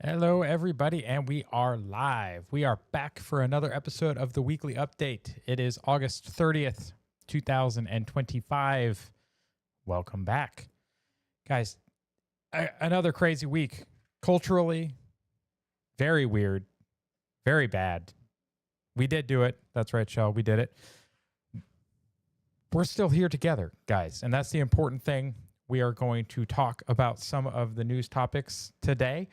Hello, everybody, and we are live. We are back for another episode of the Weekly Update. It is August 30th, 2025. Welcome back. Guys, another crazy week. Culturally, very weird, very bad. We did do it. That's right, Shell. We did it. We're still here together, guys, and that's the important thing. We are going to talk about some of the news topics today.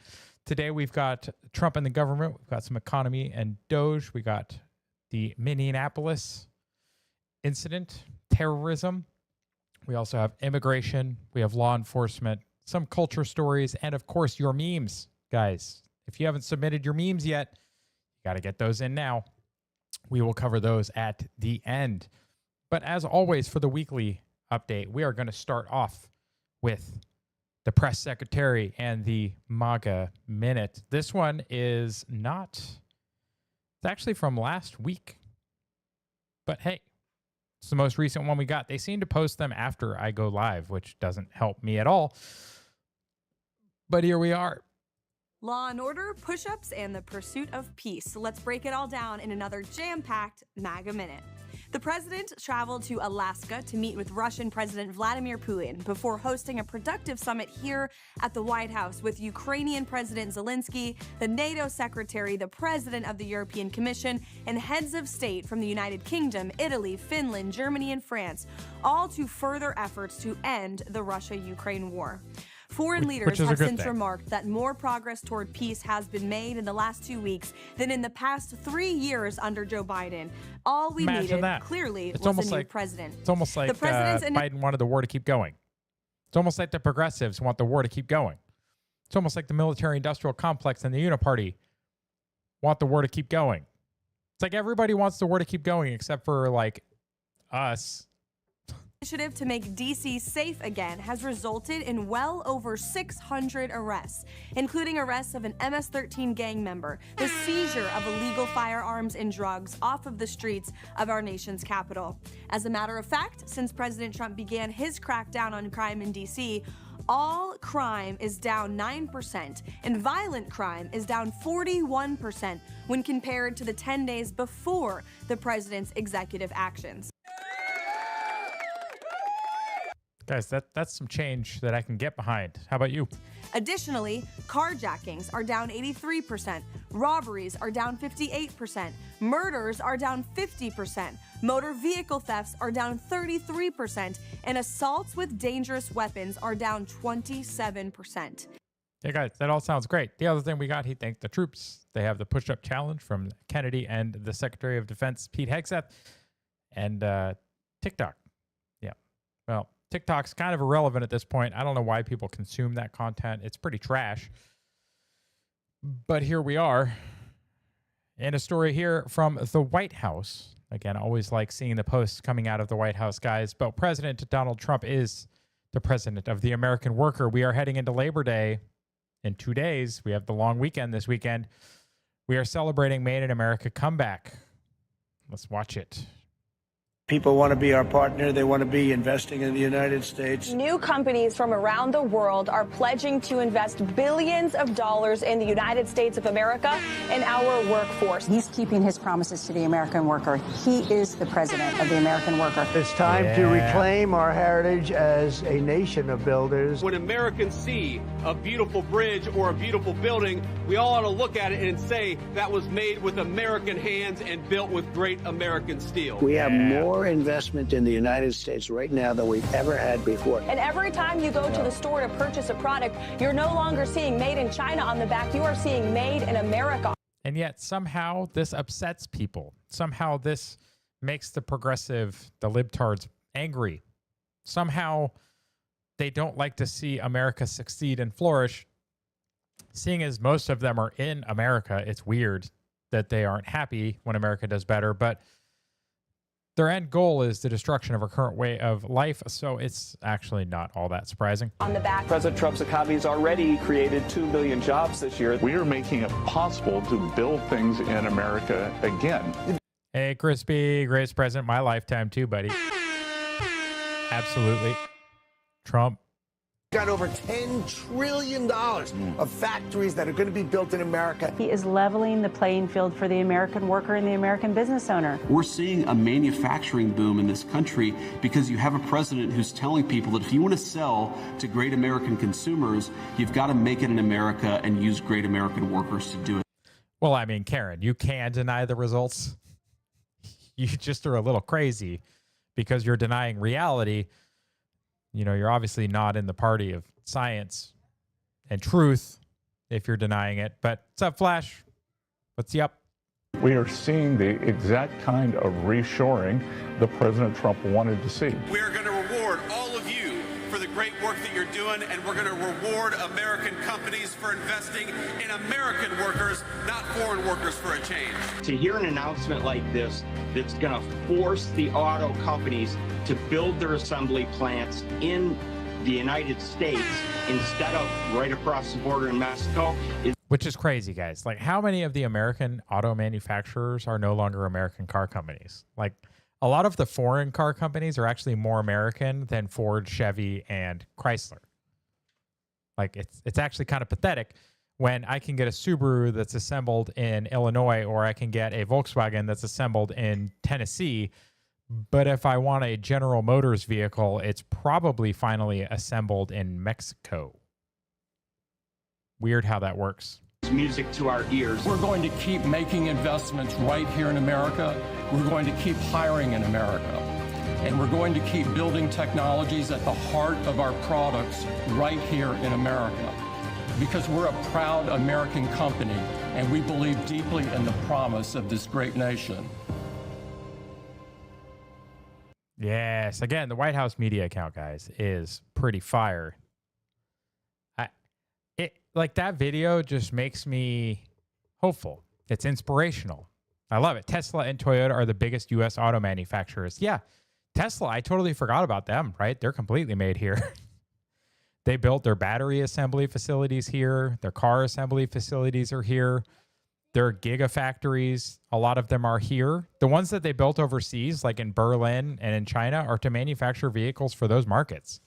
Today, we've got Trump and the government. We've got some economy and DOGE. We got the Minneapolis incident, terrorism. We also have immigration. We have law enforcement, some culture stories, and, of course, your memes. Guys, if you haven't submitted your memes yet, you got to get those in now. We will cover those at the end. But as always, for the weekly update, we are going to start off with the press secretary and the MAGA minute. This one is not, it's actually from last week. But hey, it's the most recent one we got. They seem to post them after I go live, which doesn't help me at all. But here we are. Law and order, push-ups, and the pursuit of peace. Let's break it all down in another jam-packed MAGA minute. The president traveled to Alaska to meet with Russian President Vladimir Putin before hosting a productive summit here at the White House with Ukrainian President Zelensky, the NATO secretary, the president of the European Commission, and heads of state from the United Kingdom, Italy, Finland, Germany, and France, all to further efforts to end the Russia-Ukraine war. Foreign leaders have since remarked that more progress toward peace has been made in the last 2 weeks than in the past 3 years under Joe Biden. All we needed, clearly, was a new president. It's almost like Biden wanted the war to keep going. It's almost like the progressives want the war to keep going. It's almost like the military-industrial complex and the Uniparty want the war to keep going. It's like everybody wants the war to keep going except for, like, us. Initiative to make D.C. safe again has resulted in well over 600 arrests, including arrests of an MS-13 gang member, the seizure of illegal firearms and drugs off of the streets of our nation's capital. As a matter of fact, since President Trump began his crackdown on crime in D.C., all crime is down 9%, and violent crime is down 41% when compared to the 10 days before the president's executive actions. Guys, that's some change that I can get behind. How about you? Additionally, carjackings are down 83%, robberies are down 58%, murders are down 50%, motor vehicle thefts are down 33%, and assaults with dangerous weapons are down 27%. Yeah, guys, that all sounds great. The other thing we got, he thanked the troops. They have the push-up challenge from Kennedy and the Secretary of Defense, Pete Hegseth, and TikTok. Yeah, well, TikTok's kind of irrelevant at this point. I don't know why people consume that content. It's pretty trash. But here we are. And a story here from the White House. Again, I always like seeing the posts coming out of the White House, guys. But President Donald Trump is the president of the American worker. We are heading into Labor Day in 2 days. We have the long weekend this weekend. We are celebrating Made in America comeback. Let's watch it. People want to be our partner. They want to be investing in the United States. New companies from around the world are pledging to invest billions of dollars in the United States of America and our workforce. He's keeping his promises to the American worker. He is the president of the American worker. It's time to reclaim our heritage as a nation of builders. When Americans see a beautiful bridge or a beautiful building, we all ought to look at it and say that was made with American hands and built with great American steel. We have more investment in the United States right now than we've ever had before. And every time you go to the store to purchase a product, you're no longer seeing made in China on the back. You are seeing made in America. And yet somehow this upsets people. Somehow this makes the progressive, the libtards, angry. Somehow they don't like to see America succeed and flourish. Seeing as most of them are in America, it's weird that they aren't happy when America does better. But their end goal is the destruction of our current way of life, so it's actually not all that surprising. On the back. President Trump's economy has already created 2 million jobs this year. We are making it possible to build things in America again. Hey, Crispy, greatest president of my lifetime too, buddy. Absolutely. Trump Got over $10 trillion of factories that are going to be built in America. He is leveling the playing field for the American worker and the American business owner. We're seeing a manufacturing boom in this country because you have a president who's telling people that if you want to sell to great American consumers, you've got to make it in America and use great American workers to do it. Well, I mean, Karen, you can deny the results. You just are a little crazy because you're denying reality. You know, you're obviously not in the party of science and truth if you're denying it. But what's up, Flash? What's up? We are seeing the exact kind of reshoring that President Trump wanted to see. We are going to reward all of you for the great work that you're doing, and we're going to reward American companies for investing in American workers, not foreign workers, for a change. To hear an announcement like this that's going to force the auto companies to build their assembly plants in the United States instead of right across the border in Mexico. Which is crazy, guys. Like, how many of the American auto manufacturers are no longer American car companies? Like, a lot of the foreign car companies are actually more American than Ford, Chevy, and Chrysler. Like, it's actually kind of pathetic when I can get a Subaru that's assembled in Illinois, or I can get a Volkswagen that's assembled in Tennessee. But if I want a General Motors vehicle, it's probably finally assembled in Mexico. Weird how that works. Music to our ears. We're going to keep making investments right here in America. We're going to keep hiring in America. And we're going to keep building technologies at the heart of our products right here in America. Because we're a proud American company, and we believe deeply in the promise of this great nation. Yes. Again, the White House media account, guys, is pretty fire. Like, that video just makes me hopeful. It's inspirational. I love it. Tesla and Toyota are the biggest U.S. auto manufacturers. Yeah, Tesla, I totally forgot about them, right? They're completely made here. They built their battery assembly facilities here. Their car assembly facilities are here. Their gigafactories, a lot of them are here. The ones that they built overseas, like in Berlin and in China, are to manufacture vehicles for those markets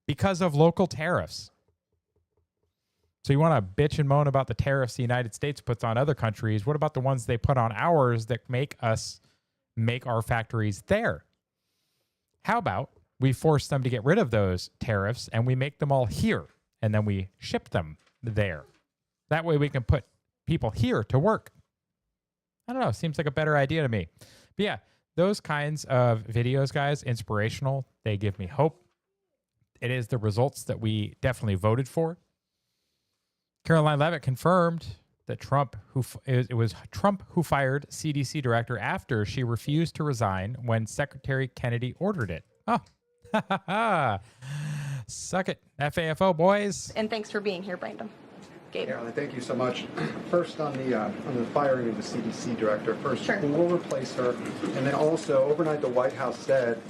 because of local tariffs. So you want to bitch and moan about the tariffs the United States puts on other countries. What about the ones they put on ours that make us make our factories there? How about we force them to get rid of those tariffs and we make them all here and then we ship them there? That way we can put people here to work. I don't know. Seems like a better idea to me. But yeah, those kinds of videos, guys, inspirational. They give me hope. It is the results that we definitely voted for. Caroline Leavitt confirmed that it was Trump who fired CDC director after she refused to resign when Secretary Kennedy ordered it. Oh, suck it, FAFO boys. And thanks for being here, Brandon. Caroline, thank you so much. First, on the firing of the CDC director, Sure. Who will replace her? And then also, overnight, the White House said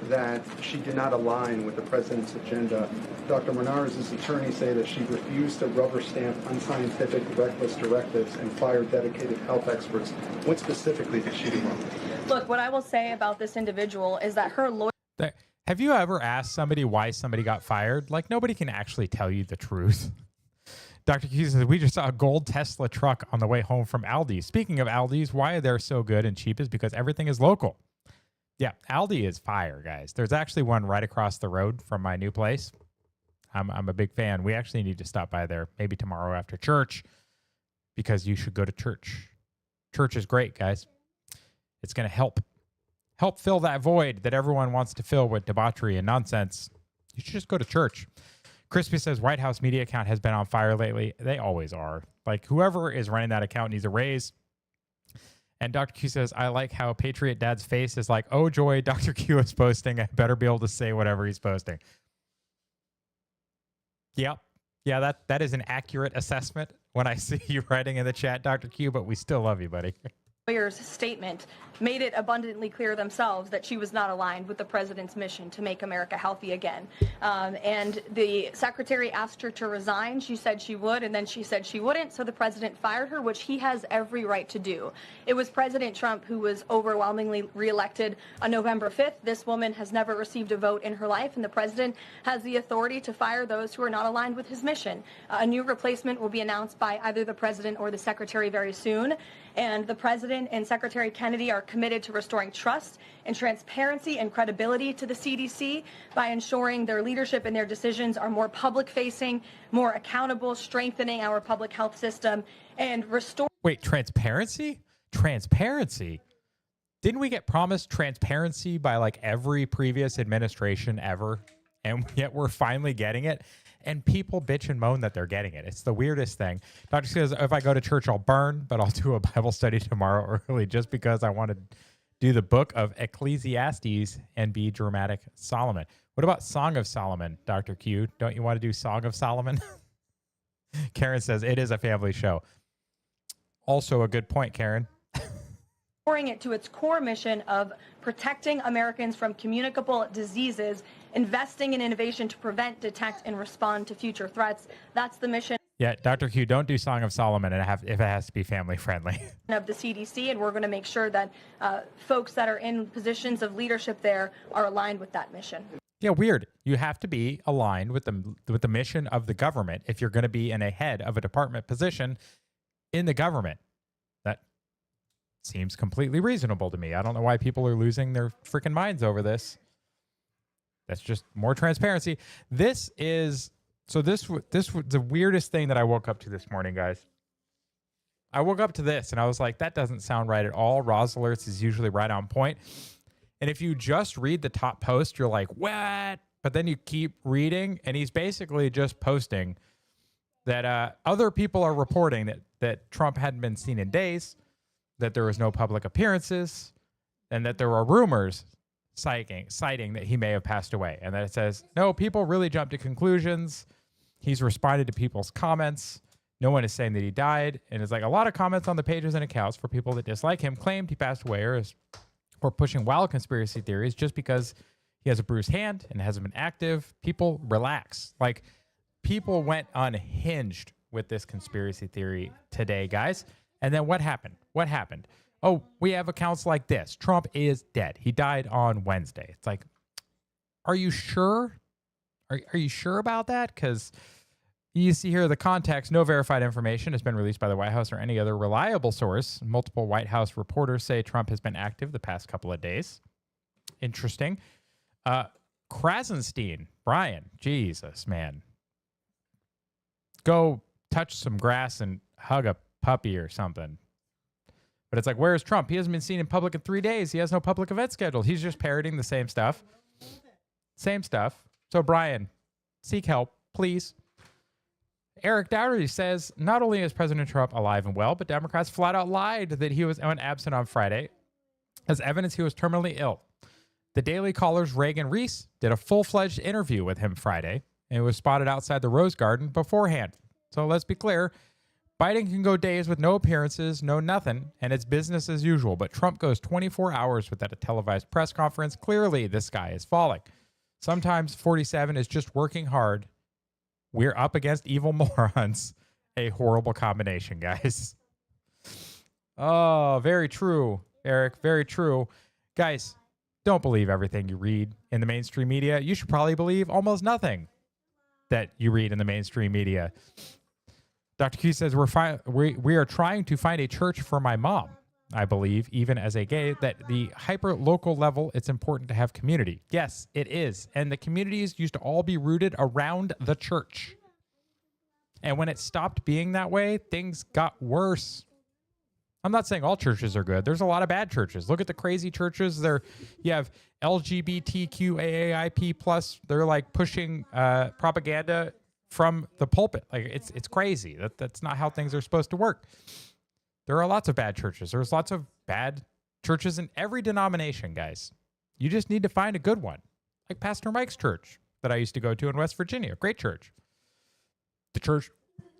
that she did not align with the president's agenda. Dr. Menard's attorneys say that she refused to rubber stamp unscientific, reckless directives and fire dedicated health experts. What specifically did she do wrong? Look, what I will say about this individual is that her lawyer... Have you ever asked somebody why somebody got fired? Like, nobody can actually tell you the truth. Dr. Q says, we just saw a gold Tesla truck on the way home from Aldi's. Speaking of Aldi's, why they're so good and cheap is because everything is local. Yeah, Aldi is fire, guys. There's actually one right across the road from my new place. I'm a big fan. We actually need to stop by there maybe tomorrow after church because you should go to church. Church is great, guys. It's going to help fill that void that everyone wants to fill with debauchery and nonsense. You should just go to church. Crispy says White House media account has been on fire lately. They always are. Like, whoever is running that account needs a raise. And Dr. Q says, I like how Patriot Dad's face is like, oh, joy, Dr. Q is posting. I better be able to say whatever he's posting. Yep. Yeah, that is an accurate assessment when I see you writing in the chat, Dr. Q, but we still love you, buddy. lawyer's statement made it abundantly clear themselves that she was not aligned with the president's mission to make America healthy again. And the secretary asked her to resign. She said she would, and then she said she wouldn't, so the president fired her, which he has every right to do. It was President Trump who was overwhelmingly reelected on November 5th. This woman has never received a vote in her life, and the president has the authority to fire those who are not aligned with his mission. A new replacement will be announced by either the president or the secretary very soon, and the president and Secretary Kennedy are committed to restoring trust and transparency and credibility to the CDC by ensuring their leadership and their decisions are more public-facing, more accountable, strengthening our public health system, and restore... Wait, transparency? Transparency? Didn't we get promised transparency by like every previous administration ever? And yet we're finally getting it. And people bitch and moan that they're getting it. It's the weirdest thing. Dr. says, if I go to church, I'll burn, but I'll do a Bible study tomorrow early just because I want to do the book of Ecclesiastes and be dramatic Solomon. What about Song of Solomon, Dr. Q? Don't you want to do Song of Solomon? Karen says, it is a family show. Also a good point, Karen. Restoring it to its core mission of protecting Americans from communicable diseases, investing in innovation to prevent, detect, and respond to future threats. That's the mission. Yeah, Dr. Q, don't do Song of Solomon if it has to be family friendly. Of the CDC, and we're going to make sure that folks that are in positions of leadership there are aligned with that mission. Yeah, weird. You have to be aligned with the mission of the government if you're going to be in a head of a department position in the government. That seems completely reasonable to me. I don't know why people are losing their freaking minds over this. That's just more transparency. This was the weirdest thing that I woke up to this morning, guys. I woke up to this and I was like, that doesn't sound right at all. Roz Alerts is usually right on point. And if you just read the top post, you're like, what? But then you keep reading and he's basically just posting that other people are reporting that Trump hadn't been seen in days, that there was no public appearances, and that there were rumors citing that he may have passed away. And then it says, no, people really jumped to conclusions. He's responded to people's comments. No one is saying that he died. And it's like a lot of comments on the pages and accounts for people that dislike him claimed he passed away or pushing wild conspiracy theories just because he has a bruised hand and hasn't been active. People relax. Like, people went unhinged with this conspiracy theory today, guys. And then what happened? What happened? Oh, we have accounts like this. Trump is dead. He died on Wednesday. It's like, are you sure? Are you sure about that? Because you see here the context, no verified information has been released by the White House or any other reliable source. Multiple White House reporters say Trump has been active the past couple of days. Interesting. Krasenstein, Brian, Jesus, man. Go touch some grass and hug a puppy or something. But it's like, where's Trump? He hasn't been seen in public in 3 days. He has no public event scheduled. He's just parroting the same stuff. Same stuff. So, Brian, seek help, please. Eric Dowdy says, not only is President Trump alive and well, but Democrats flat out lied that he was absent on Friday as evidence he was terminally ill. The Daily Caller's Reagan Reese did a full-fledged interview with him Friday, and it was spotted outside the Rose Garden beforehand. So let's be clear. Biden can go days with no appearances, no nothing, and it's business as usual. But Trump goes 24 hours without a televised press conference. Clearly, this guy is falling. Sometimes 47 is just working hard. We're up against evil morons. A horrible combination, guys. Oh, very true, Eric. Very true. Guys, don't believe everything you read in the mainstream media. You should probably believe almost nothing that you read in the mainstream media. Dr. Q says, we are trying to find a church for my mom. I believe, even as a gay, that the hyper-local level, it's important to have community. Yes, it is. And the communities used to all be rooted around the church. And when it stopped being that way, things got worse. I'm not saying all churches are good. There's a lot of bad churches. Look at the crazy churches. You have LGBTQAAIP+. They're like pushing propaganda from the pulpit. Like, it's crazy. That's not how things are supposed to work. There are lots of bad churches. There's lots of bad churches in every denomination, guys. You just need to find a good one. Like Pastor Mike's church that I used to go to in West Virginia. Great church. The church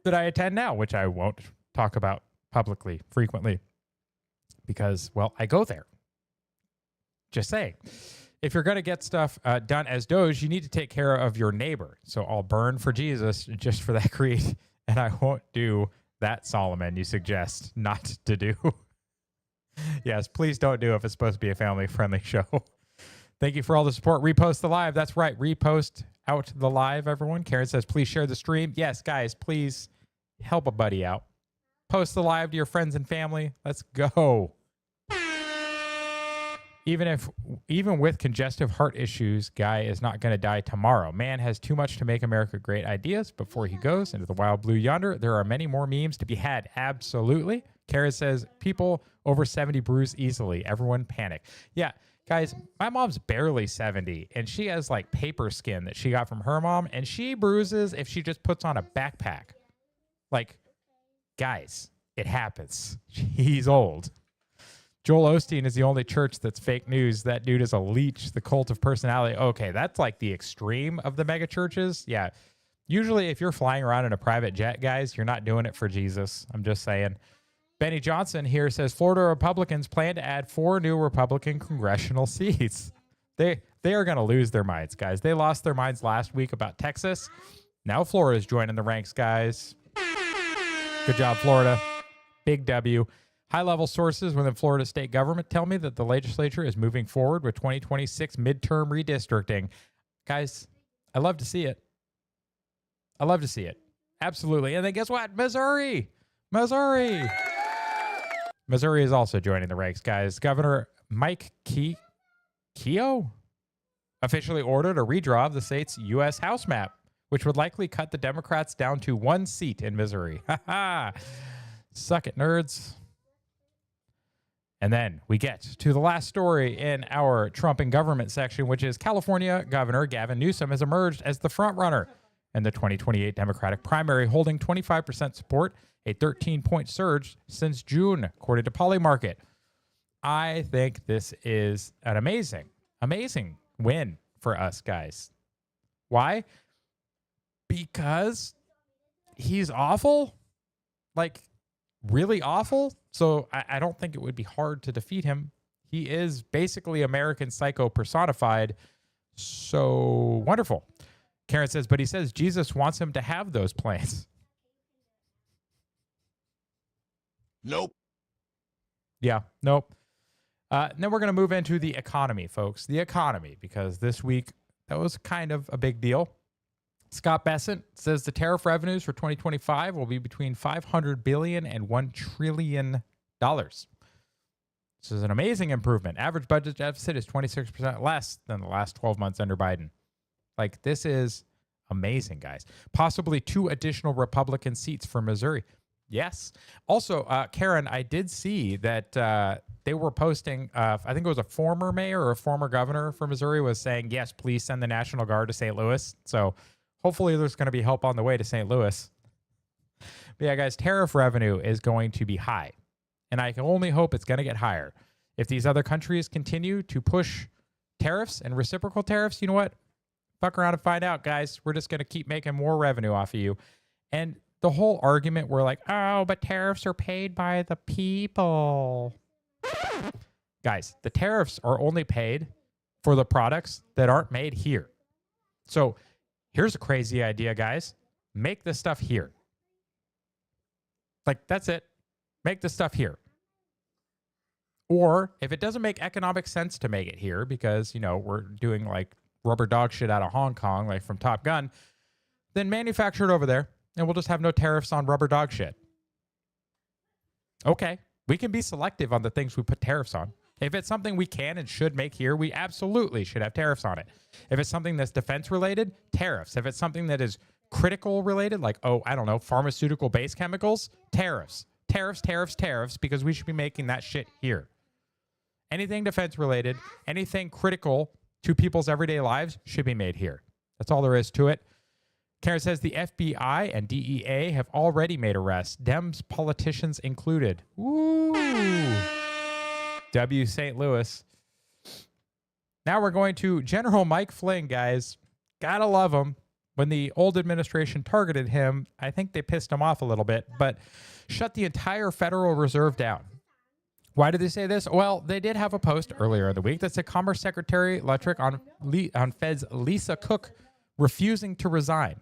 that I attend now, which I won't talk about publicly frequently. because, well, I go there. Just saying. If you're going to get stuff done as Doge, you need to take care of your neighbor. So I'll burn for Jesus just for that creed, and I won't do that, Solomon, you suggest not to do. Yes, please don't do if it's supposed to be a family-friendly show. Thank you for all the support. Repost the live. That's right. Repost out the live, everyone. Karen says, please share the stream. Yes, guys, please help a buddy out. Post the live to your friends and family. Let's go. Even with congestive heart issues, guy is not going to die tomorrow. Man has too much to make America great ideas before he goes into the wild blue yonder. There are many more memes to be had. Absolutely. Kara says, people over 70 bruise easily. Everyone panic. Yeah, guys, my mom's barely 70, and she has like paper skin that she got from her mom, and she bruises if she just puts on a backpack. Like, guys, it happens. He's old. Joel Osteen is the only church that's fake news. That dude is a leech, the cult of personality. Okay, that's like the extreme of the mega churches. Yeah. Usually if you're flying around in a private jet, guys, you're not doing it for Jesus. I'm just saying. Benny Johnson here says Florida Republicans plan to add 4 new Republican congressional seats. They are going to lose their minds, guys. They lost their minds last week about Texas. Now Florida's joining the ranks, guys. Good job, Florida. Big W. High-level sources within Florida state government tell me that the legislature is moving forward with 2026 midterm redistricting. Guys, I love to see it. I love to see it. Absolutely. And then guess what? Missouri is also joining the ranks, guys. Governor Mike Keogh officially ordered a redraw of the state's U.S. House map, which would likely cut the Democrats down to 1 seat in Missouri. Ha ha! Suck it, nerds. And then we get to the last story in our Trump and government section, which is California Governor Gavin Newsom has emerged as the frontrunner in the 2028 Democratic primary, holding 25% support, a 13-point surge since June, according to Polymarket. I think this is an amazing win for us, guys. Why? Because he's awful. Like, really awful. So I don't think it would be hard to defeat him. He is basically American Psycho personified. So wonderful. Karen says, but he says Jesus wants him to have those plans. Nope. Yeah, nope. Then we're going to move into the economy, folks. The economy, because this week that was kind of a big deal. Scott Bessent says the tariff revenues for 2025 will be between $500 billion and $1 trillion. This is an amazing improvement. Average budget deficit is 26% less than the last 12 months under Biden. Like, this is amazing, guys. Possibly 2 additional Republican seats for Missouri. Yes. Also, Karen, I did see that they were posting, I think it was a former mayor or a former governor for Missouri was saying, yes, please send the National Guard to St. Louis. So hopefully there's going to be help on the way to St. Louis. But yeah, guys, tariff revenue is going to be high. And I can only hope it's going to get higher. If these other countries continue to push tariffs and reciprocal tariffs, you know what? Fuck around and find out, guys. We're just going to keep making more revenue off of you. And the whole argument, we're like, oh, but tariffs are paid by the people. Guys, the tariffs are only paid for the products that aren't made here. So here's a crazy idea, guys. Make this stuff here. Like, that's it. Make this stuff here. Or if it doesn't make economic sense to make it here because, you know, we're doing like rubber dog shit out of Hong Kong, like from Top Gun, then manufacture it over there and we'll just have no tariffs on rubber dog shit. Okay. We can be selective on the things we put tariffs on. If it's something we can and should make here, we absolutely should have tariffs on it. If it's something that's defense related, tariffs. If it's something that is critical related, like, oh, I don't know, pharmaceutical based chemicals, tariffs. Tariffs, because we should be making that shit here. Anything defense related, anything critical to people's everyday lives should be made here. That's all there is to it. Karen says the FBI and DEA have already made arrests, Dems politicians included. Woo! W. St. Louis. Now we're going to General Mike Flynn, guys. Gotta love him. When the old administration targeted him, I think they pissed him off a little bit, but shut the entire Federal Reserve down. Why did they say this? Well, they did have a post earlier in the week that said Commerce Secretary Electric on Fed's Lisa Cook refusing to resign.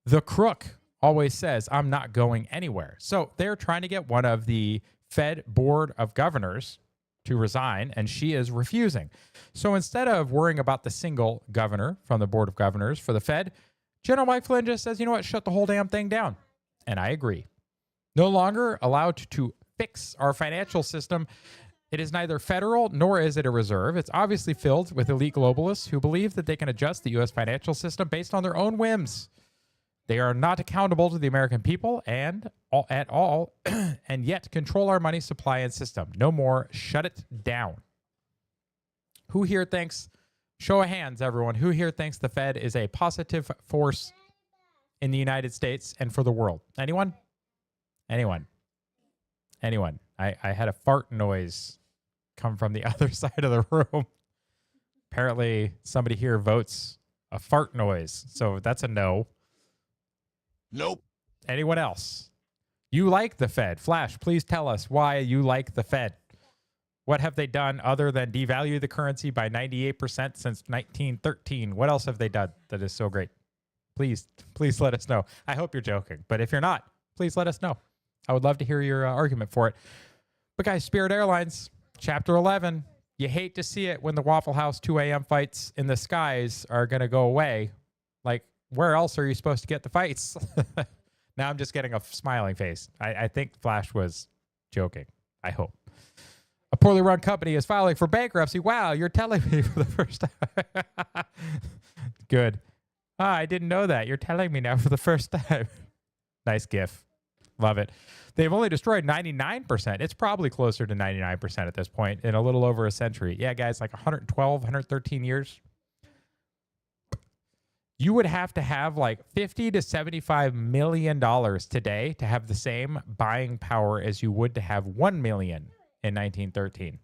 The crook always says, I'm not going anywhere. So they're trying to get one of the Fed Board of Governors to resign, and she is refusing. So instead of worrying about the single governor from the Board of Governors for the Fed, General Mike Flynn just says, you know what, shut the whole damn thing down. And I agree. No longer allowed to fix our financial system. It is neither federal nor is it a reserve. It's obviously filled with elite globalists who believe that they can adjust the U.S. financial system based on their own whims. They are not accountable to the American people and at all, and yet control our money supply and system. No more. Shut it down. Who here thinks, show of hands, everyone, who here thinks the Fed is a positive force in the United States and for the world? Anyone? Anyone? Anyone? I had a fart noise come from the other side of the room. Apparently, somebody here votes a fart noise. So that's a no. Nope. Anyone else? You like the Fed. Flash, please tell us why you like the Fed. What have they done other than devalue the currency by 98% since 1913? What else have they done that is so great? Please let us know. I hope you're joking. But if you're not, please let us know. I would love to hear your argument for it. But guys, Spirit Airlines, Chapter 11. You hate to see it when the Waffle House 2 a.m. fights in the skies are going to go away. Like, where else are you supposed to get the fights? Now I'm just getting a smiling face. I think Flash was joking. I hope. A poorly run company is filing for bankruptcy. Wow, you're telling me for the first time. Good. I didn't know that. You're telling me now for the first time. Nice gif. Love it. They've only destroyed 99%. It's probably closer to 99% at this point in a little over a century. Yeah, guys, like 112, 113 years. You would have to have like $50 to $75 million today to have the same buying power as you would to have 1 million in 1913.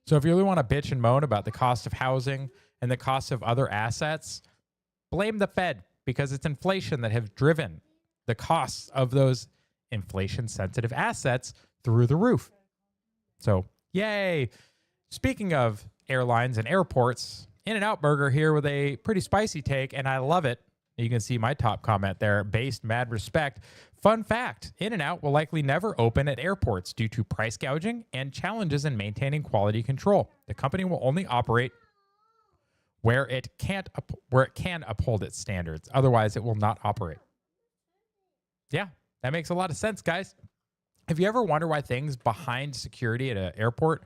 So if you really want to bitch and moan about the cost of housing and the cost of other assets, blame the Fed, because it's inflation that have driven the costs of those inflation-sensitive assets through the roof. So, yay. Speaking of airlines and airports, In-N-Out Burger here with a pretty spicy take, and I love it. You can see my top comment there, based mad respect. Fun fact, In-N-Out will likely never open at airports due to price gouging and challenges in maintaining quality control. The company will only operate where it can uphold its standards. Otherwise, it will not operate. Yeah, that makes a lot of sense, guys. If you ever wonder why things behind security at an airport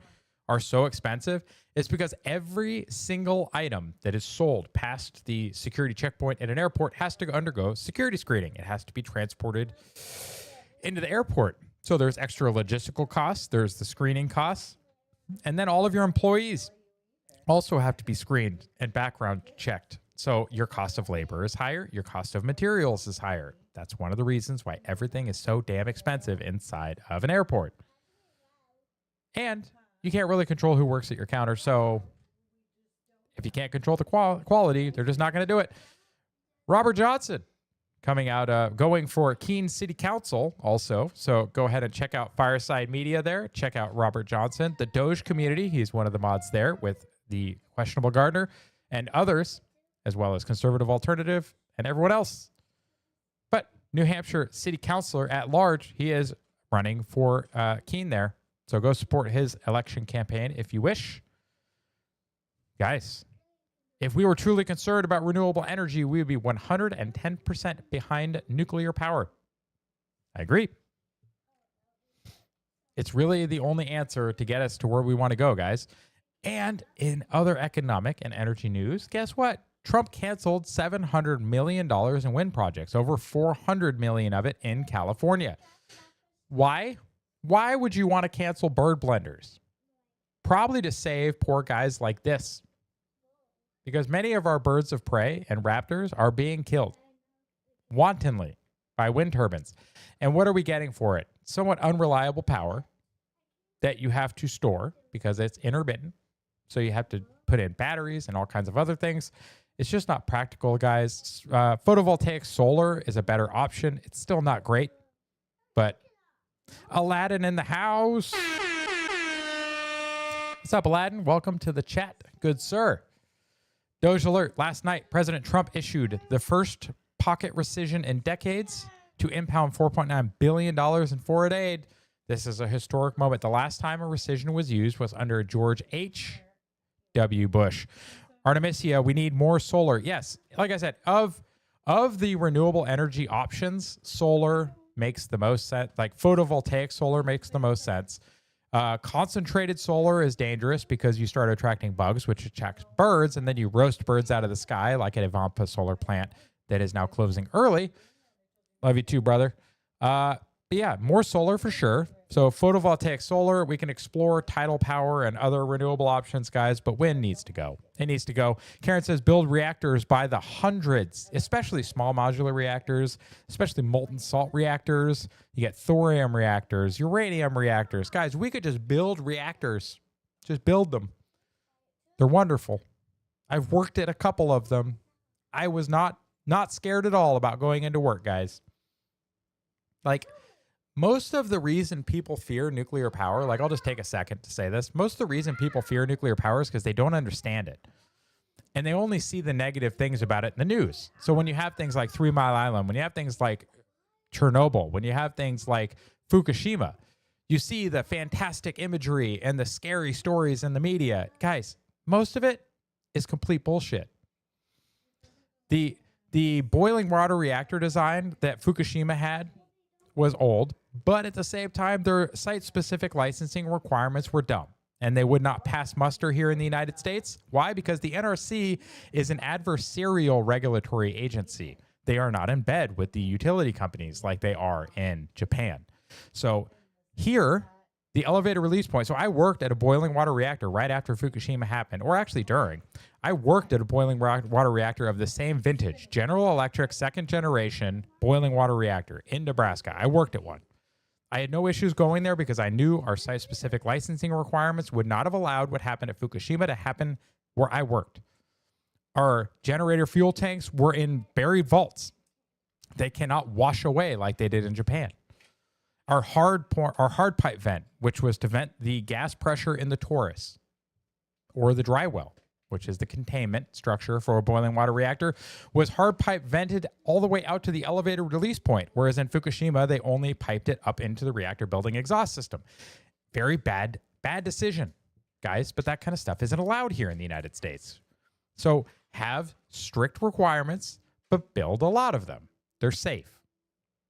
are so expensive, it's because every single item that is sold past the security checkpoint at an airport has to undergo security screening. It has to be transported into the airport. So there's extra logistical costs, there's the screening costs, and then all of your employees also have to be screened and background checked. So your cost of labor is higher, your cost of materials is higher. That's one of the reasons why everything is so damn expensive inside of an airport. And you can't really control who works at your counter. So if you can't control the quality, they're just not going to do it. Robert Johnson coming out, going for Keene City Council also. So go ahead and check out Fireside Media there. Check out Robert Johnson, the DOGE community. He's one of the mods there with the Questionable Gardener and others, as well as Conservative Alternative and everyone else. But New Hampshire City Councilor at large, he is running for Keene there. So go support his election campaign if you wish. Guys, if we were truly concerned about renewable energy, we would be 110% behind nuclear power. I agree. It's really the only answer to get us to where we want to go, guys. And in other economic and energy news, guess what? Trump canceled $700 million in wind projects, over $400 million of it in California. Why? Why would you want to cancel bird blenders? Probably to save poor guys like this. Because many of our birds of prey and raptors are being killed wantonly by wind turbines. And what are we getting for it? Somewhat unreliable power that you have to store because it's intermittent. So you have to put in batteries and all kinds of other things. It's just not practical, guys. Photovoltaic solar is a better option. It's still not great, but Aladdin in the house. What's up, Aladdin? Welcome to the chat, good sir. DOGE alert. Last night, President Trump issued the first pocket rescission in decades to impound $4.9 billion in foreign aid. This is a historic moment. The last time a rescission was used was under George H.W. Bush. Artemisia, we need more solar. Yes, like I said, of the renewable energy options, solar makes the most sense. Like photovoltaic solar makes the most sense. Concentrated solar is dangerous because you start attracting bugs, which attracts birds, and then you roast birds out of the sky, like at Evampa solar plant that is now closing early. Love you too, brother. But yeah, more solar for sure. So photovoltaic solar, we can explore tidal power and other renewable options, guys, but wind needs to go. It needs to go. Karen says build reactors by the hundreds, especially small modular reactors, especially molten salt reactors. You get thorium reactors, uranium reactors. Guys, we could just build reactors. Just build them. They're wonderful. I've worked at a couple of them. I was not scared at all about going into work, guys. Like, most of the reason people fear nuclear power, like I'll just take a second to say this. Most of the reason people fear nuclear power is because they don't understand it. And they only see the negative things about it in the news. So when you have things like 3 Mile Island, when you have things like Chernobyl, when you have things like Fukushima, you see the fantastic imagery and the scary stories in the media. Guys, most of it is complete bullshit. The boiling water reactor design that Fukushima had was old, but at the same time, their site-specific licensing requirements were dumb, and they would not pass muster here in the United States. Why? Because the NRC is an adversarial regulatory agency. They are not in bed with the utility companies like they are in Japan. So here, the elevator release point. So I worked at a boiling water reactor right after Fukushima happened, or actually during. I worked at a boiling water reactor of the same vintage, General Electric second generation boiling water reactor in Nebraska. I worked at one. I had no issues going there because I knew our site-specific licensing requirements would not have allowed what happened at Fukushima to happen where I worked. Our generator fuel tanks were in buried vaults. They cannot wash away like they did in Japan. Our hard pipe vent, which was to vent the gas pressure in the torus or the dry well, which is the containment structure for a boiling water reactor, was hard pipe vented all the way out to the elevator release point, whereas in Fukushima, they only piped it up into the reactor building exhaust system. Very bad decision, guys, but that kind of stuff isn't allowed here in the United States. So have strict requirements, but build a lot of them. They're safe.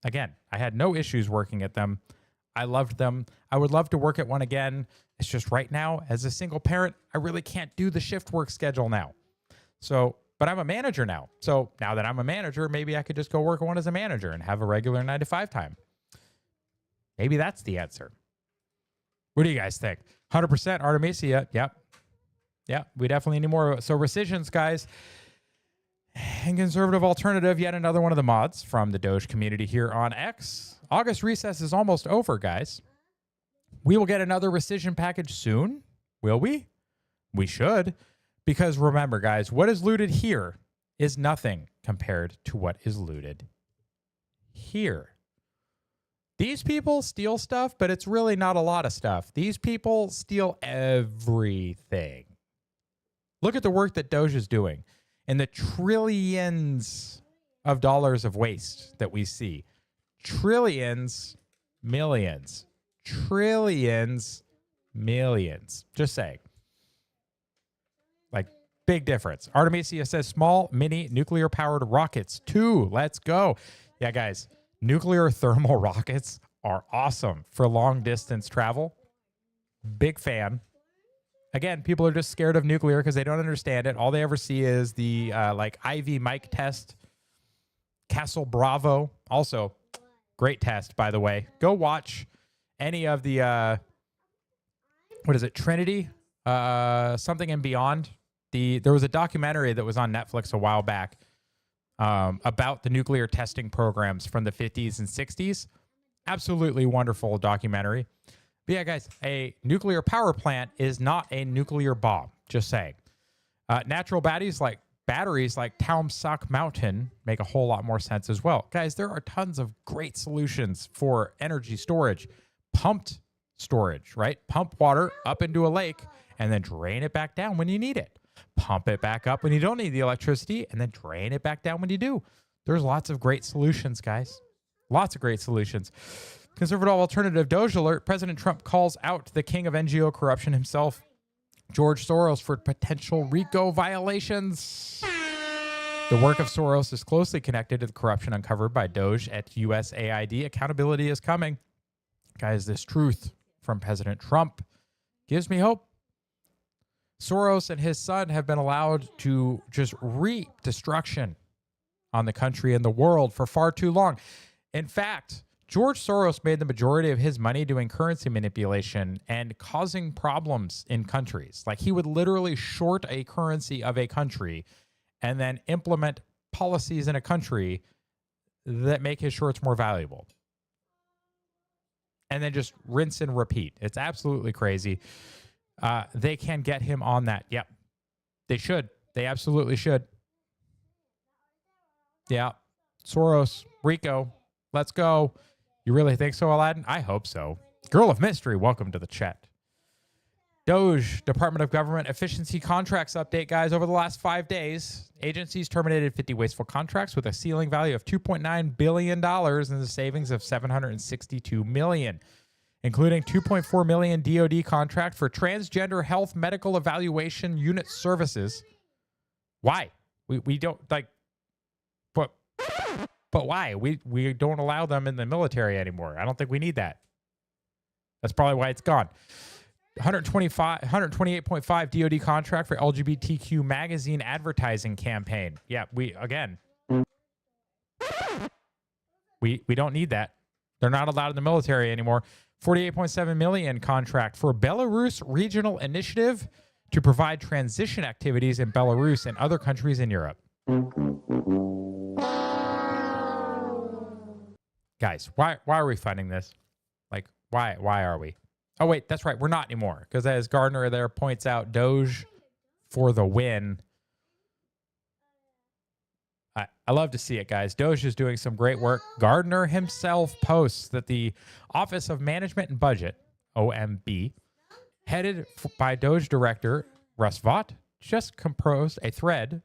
Again, I had no issues working at them. I loved them. I would love to work at one again. It's just right now, as a single parent, I really can't do the shift work schedule now. So, but I'm a manager now. So now that I'm a manager, maybe I could just go work at one as a manager and have a regular 9 to 5 time. Maybe that's the answer. What do you guys think? 100% Artemisia. Yep. Yeah, we definitely need more. So rescissions, guys. And conservative alternative, yet another one of the mods from the Doge community here on X. August recess is almost over, guys. We will get another rescission package soon. Will we? We should. Because remember, guys, what is looted here is nothing compared to what is looted here. These people steal stuff, but it's really not a lot of stuff. These people steal everything. Look at the work that Doge is doing and the trillions of dollars of waste that we see. Trillions, millions. Trillions, millions. Just saying. Like, big difference. Artemisia says small, mini, nuclear-powered rockets. 2. Let's go. Yeah, guys, nuclear thermal rockets are awesome for long-distance travel. Big fan. Again, people are just scared of nuclear because they don't understand it. All they ever see is the IV Mike test. Castle Bravo. Also, great test, by the way. Go watch any of the, what is it, Trinity? Something and Beyond. There was a documentary that was on Netflix a while back about the nuclear testing programs from the 50s and 60s. Absolutely wonderful documentary. But yeah, guys, a nuclear power plant is not a nuclear bomb. Just saying. Natural batteries like Taumsack Mountain make a whole lot more sense as well. Guys, there are tons of great solutions for energy storage. Pumped storage, right? Pump water up into a lake and then drain it back down when you need it. Pump it back up when you don't need the electricity and then drain it back down when you do. There's lots of great solutions, guys. Lots of great solutions. Conservative alternative DOGE alert. President Trump calls out the king of NGO corruption himself, George Soros, for potential RICO violations. The work of Soros is closely connected to the corruption uncovered by DOGE at USAID. Accountability is coming. Guys, this truth from President Trump gives me hope. Soros and his son have been allowed to just reap destruction on the country and the world for far too long. In fact, George Soros made the majority of his money doing currency manipulation and causing problems in countries. Like, he would literally short a currency of a country and then implement policies in a country that make his shorts more valuable. And then just rinse and repeat. It's absolutely crazy. They can get him on that. Yep. They should. They absolutely should. Yeah. Soros, Rico, let's go. You really think so, Aladdin? I hope so. Girl of Mystery, welcome to the chat. DOGE, Department of Government Efficiency Contracts update, guys. Over the last 5 days, agencies terminated 50 wasteful contracts with a ceiling value of $2.9 billion and the savings of $762 million, including $2.4 million DOD contract for transgender health medical evaluation unit services. Why? We don't, like, but why? We don't allow them in the military anymore. I don't think we need that. That's probably why it's gone. 128.5 DOD contract for LGBTQ magazine advertising campaign. Yeah, we don't need that. They're not allowed in the military anymore. 48.7 million contract for Belarus Regional Initiative to provide transition activities in Belarus and other countries in Europe. Guys, why are we funding this? Like, why are we? Oh, wait, that's right. We're not anymore. Because as Gardner there points out, DOGE for the win. I love to see it, guys. DOGE is doing some great work. Gardner himself posts that the Office of Management and Budget, OMB, headed by DOGE Director Russ Vought, just composed a thread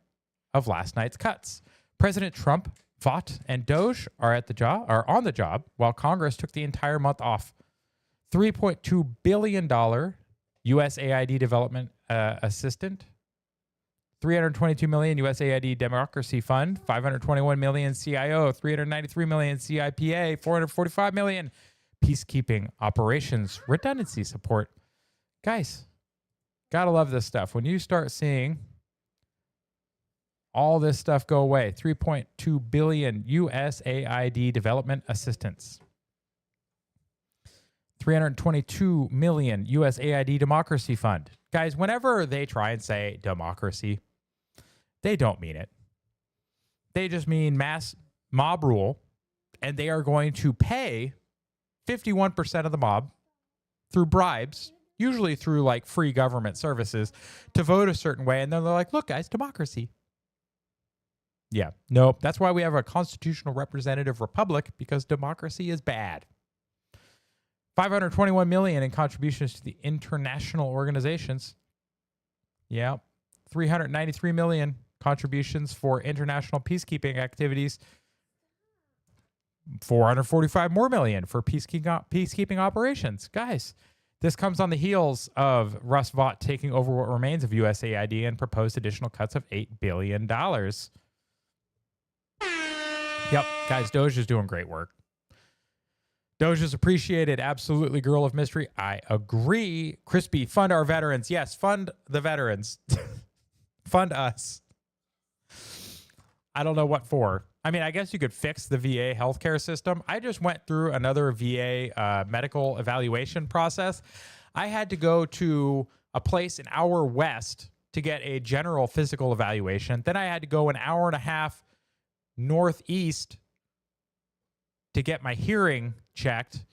of last night's cuts. President Trump, Vought, and DOGE are on the job while Congress took the entire month off. $3.2 billion USAID development assistant, $322 million USAID Democracy Fund, $521 million CIO, $393 million CIPA, $445 million peacekeeping operations redundancy support. Guys, gotta love this stuff. When you start seeing all this stuff go away, $3.2 billion USAID development assistance. $322 million USAID Democracy Fund. Guys, whenever they try and say democracy, they don't mean it. They just mean mass mob rule, and they are going to pay 51% of the mob through bribes, usually through like free government services, to vote a certain way. And then they're like, look, guys, democracy. Yeah, nope. That's why we have a constitutional representative republic, because democracy is bad. $521 million in contributions to the international organizations. Yeah. $393 million contributions for international peacekeeping activities. $445 more million for peacekeeping operations. Guys, this comes on the heels of Russ Vought taking over what remains of USAID and proposed additional cuts of $8 billion. Yep, guys, DOGE is doing great work. DOGE is appreciated. Absolutely, girl of mystery. I agree. Crispy, fund our veterans. Yes, fund the veterans. Fund us. I don't know what for. I mean, I guess you could fix the VA healthcare system. I just went through another VA medical evaluation process. I had to go to a place an hour west to get a general physical evaluation. Then I had to go an hour and a half northeast to get my hearing checked.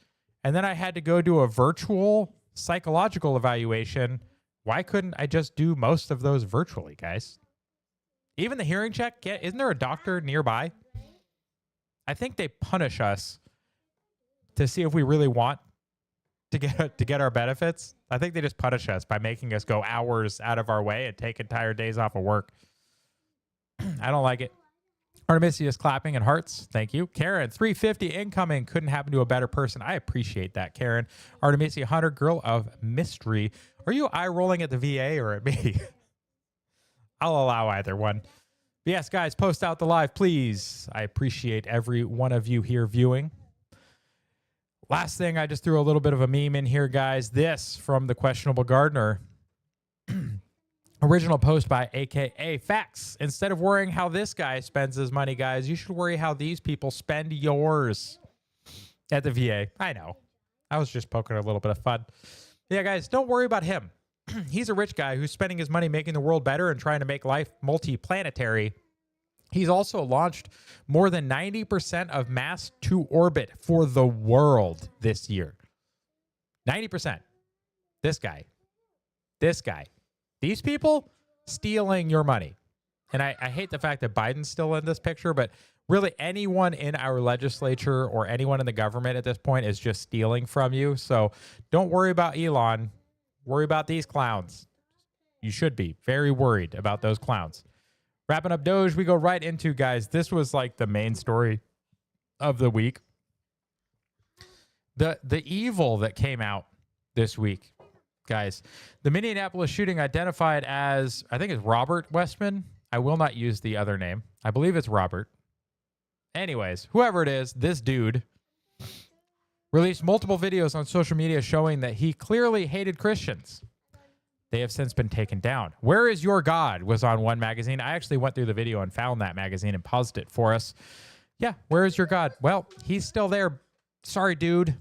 And then I had to go do a virtual psychological evaluation. Why couldn't I just do most of those virtually, guys? Even the hearing check, isn't there a doctor nearby? I think they punish us to see if we really want to get our benefits. I think they just punish us by making us go hours out of our way and take entire days off of work. I don't like it. Artemisius clapping and hearts. Thank you. Karen, 350 incoming. Couldn't happen to a better person. I appreciate that, Karen. Artemisia Hunter, girl of mystery. Are you eye rolling at the VA or at me? I'll allow either one. But yes, guys, post out the live, please. I appreciate every one of you here viewing. Last thing, I just threw a little bit of a meme in here, guys. This from the Questionable Gardener. Original post by AKA Facts. Instead of worrying how this guy spends his money, guys, you should worry how these people spend yours at the VA. I know. I was just poking a little bit of fun. Yeah, guys, don't worry about him. He's a rich guy who's spending his money making the world better and trying to make life multi-planetary. He's also launched more than 90% of mass to orbit for the world this year. 90%. This guy. These people stealing your money. And I hate the fact that Biden's still in this picture, but really anyone in our legislature or anyone in the government at this point is just stealing from you. So don't worry about Elon. Worry about these clowns. You should be very worried about those clowns. Wrapping up Doge, we go right into, guys, this was like the main story of the week. The evil that came out this week. Guys, the Minneapolis shooting identified as, I think it's Robert Westman. I will not use the other name. I believe it's Robert. Anyways, whoever it is, this dude released multiple videos on social media showing that he clearly hated Christians. They have since been taken down. Where is Your God was on one magazine. I actually went through the video and found that magazine and paused it for us. Yeah, where is your God? Well, he's still there. Sorry, dude.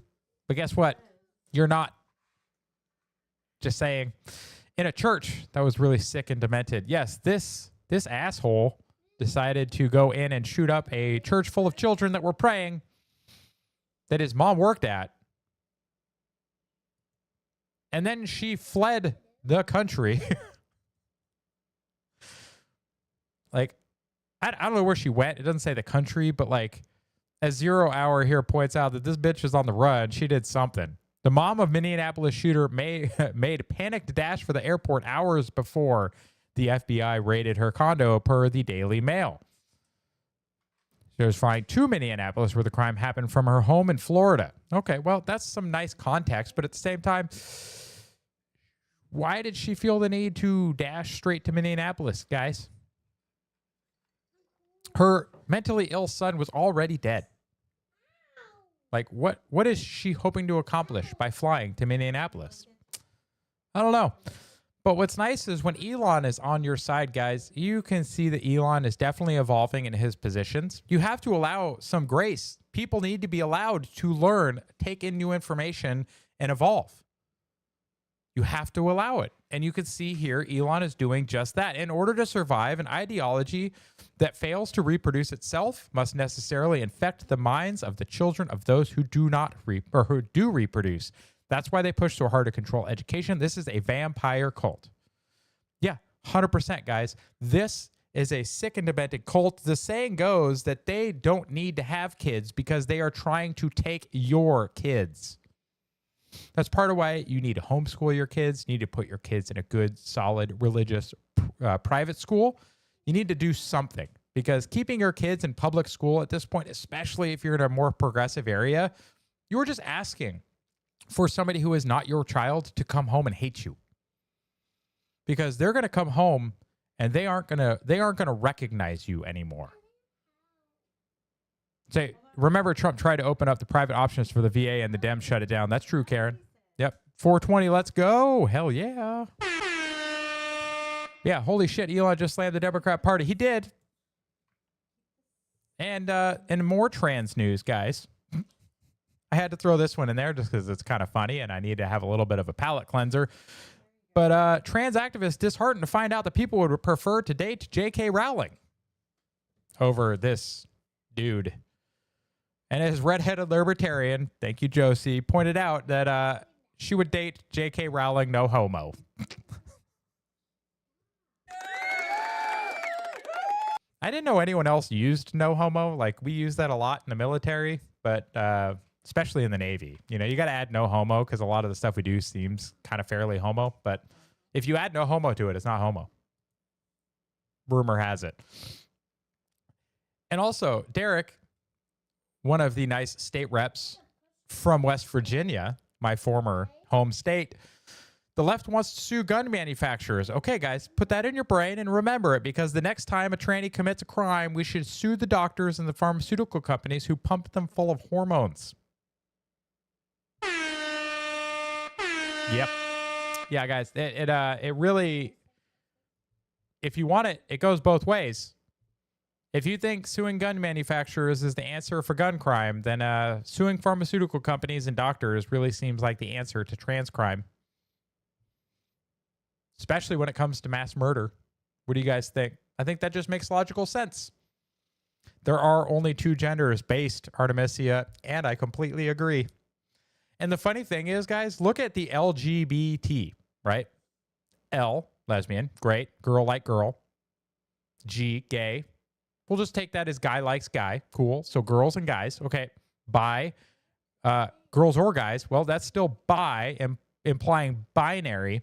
But guess what? You're not. Just saying. In a church that was really sick and demented. Yes, this asshole decided to go in and shoot up a church full of children that were praying that his mom worked at. And then she fled the country. Like, I don't know where she went. It doesn't say the country, but like, as 0 Hour here points out that this bitch is on the run. She did something. The mom of Minneapolis shooter made a panicked dash for the airport hours before the FBI raided her condo, per the Daily Mail. She was flying to Minneapolis, where the crime happened, from her home in Florida. Okay, well, that's some nice context, but at the same time, why did she feel the need to dash straight to Minneapolis, guys? Her mentally ill son was already dead. Like, what is she hoping to accomplish by flying to Minneapolis? I don't know. But what's nice is when Elon is on your side, guys, you can see that Elon is definitely evolving in his positions. You have to allow some grace. People need to be allowed to learn, take in new information, and evolve. You have to allow it. And you can see here, Elon is doing just that. In order to survive, an ideology that fails to reproduce itself must necessarily infect the minds of the children of those who do not who do reproduce. That's why they push so hard to control education. This is a vampire cult. Yeah, 100%, guys. This is a sick and demented cult. The saying goes that they don't need to have kids because they are trying to take your kids. That's part of why you need to homeschool your kids. You need to put your kids in a good, solid, religious private school. You need to do something, because keeping your kids in public school at this point, especially if you're in a more progressive area, you're just asking for somebody who is not your child to come home and hate you, because they're going to come home and they aren't going to recognize you anymore. Say, remember, Trump tried to open up the private options for the VA and the Dems shut it down. That's true, Karen. Yep. 420, let's go. Hell yeah. Yeah, holy shit, Elon just slammed the Democrat Party. He did. And more trans news, guys. I had to throw this one in there just because it's kind of funny and I need to have a little bit of a palate cleanser. But trans activists disheartened to find out that people would prefer to date J.K. Rowling over this dude. And his redheaded libertarian, thank you, Josie, pointed out that she would date J.K. Rowling, no homo. I didn't know anyone else used no homo. Like, we use that a lot in the military, but especially in the Navy. You know, you got to add no homo because a lot of the stuff we do seems kind of fairly homo. But if you add no homo to it, it's not homo. Rumor has it. And also, Derek, one of the nice state reps from West Virginia, my former home state, the left wants to sue gun manufacturers. Okay, guys, put that in your brain and remember it, because the next time a tranny commits a crime, we should sue the doctors and the pharmaceutical companies who pump them full of hormones. Yep. Yeah, guys, it really, if you want it, it goes both ways. If you think suing gun manufacturers is the answer for gun crime, then suing pharmaceutical companies and doctors really seems like the answer to trans crime. Especially when it comes to mass murder. What do you guys think? I think that just makes logical sense. There are only two genders based, Artemisia, and I completely agree. And the funny thing is, guys, look at the LGBT, right? L, lesbian, great. Girl like girl. G, gay. We'll just take that as guy likes guy. Cool. So girls and guys. Okay. Bi, girls or guys. Well, that's still bi, implying binary.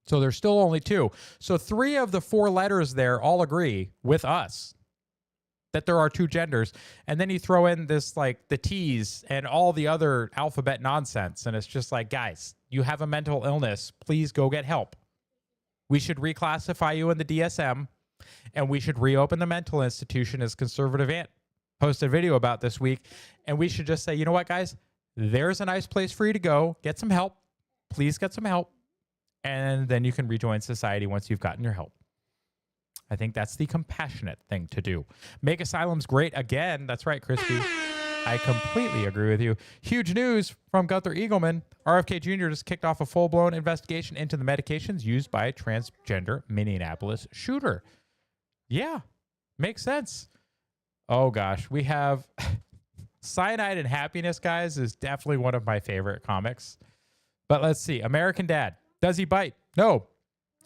So there's still only two. So 3 of the 4 letters there all agree with us that there are 2 genders. And then you throw in this, like, the T's and all the other alphabet nonsense. And it's just like, guys, you have a mental illness. Please go get help. We should reclassify you in the DSM. And we should reopen the mental institution, as Conservative Ant posted a video about this week. And we should just say, you know what, guys? There's a nice place for you to go. Get some help. Please get some help. And then you can rejoin society once you've gotten your help. I think that's the compassionate thing to do. Make asylums great again. That's right, Crispy. I completely agree with you. Huge news from Gunther Eagleman. RFK Jr. just kicked off a full-blown investigation into the medications used by a transgender Minneapolis shooter. Yeah, makes sense. Oh, gosh. We have Cyanide and Happiness, guys, is definitely one of my favorite comics. But let's see. American Dad. Does he bite? No.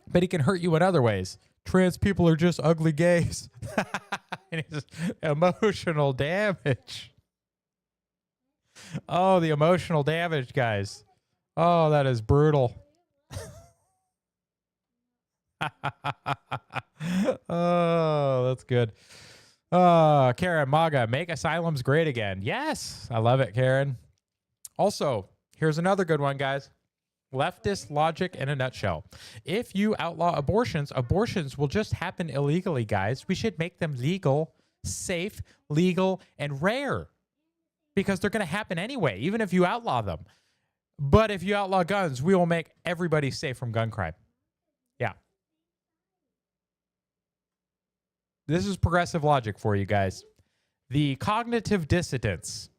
But he can hurt you in other ways. Trans people are just ugly gays. And it's just emotional damage. Oh, the emotional damage, guys. Oh, that is brutal. Oh, that's good. Karen Maga, make asylums great again. Yes, I love it, Karen. Also, here's another good one, guys. Leftist logic in a nutshell. If you outlaw abortions, abortions will just happen illegally, guys. We should make them legal, safe, legal, and rare. Because they're going to happen anyway, even if you outlaw them. But if you outlaw guns, we will make everybody safe from gun crime. Yeah. This is progressive logic for you guys. The cognitive dissonance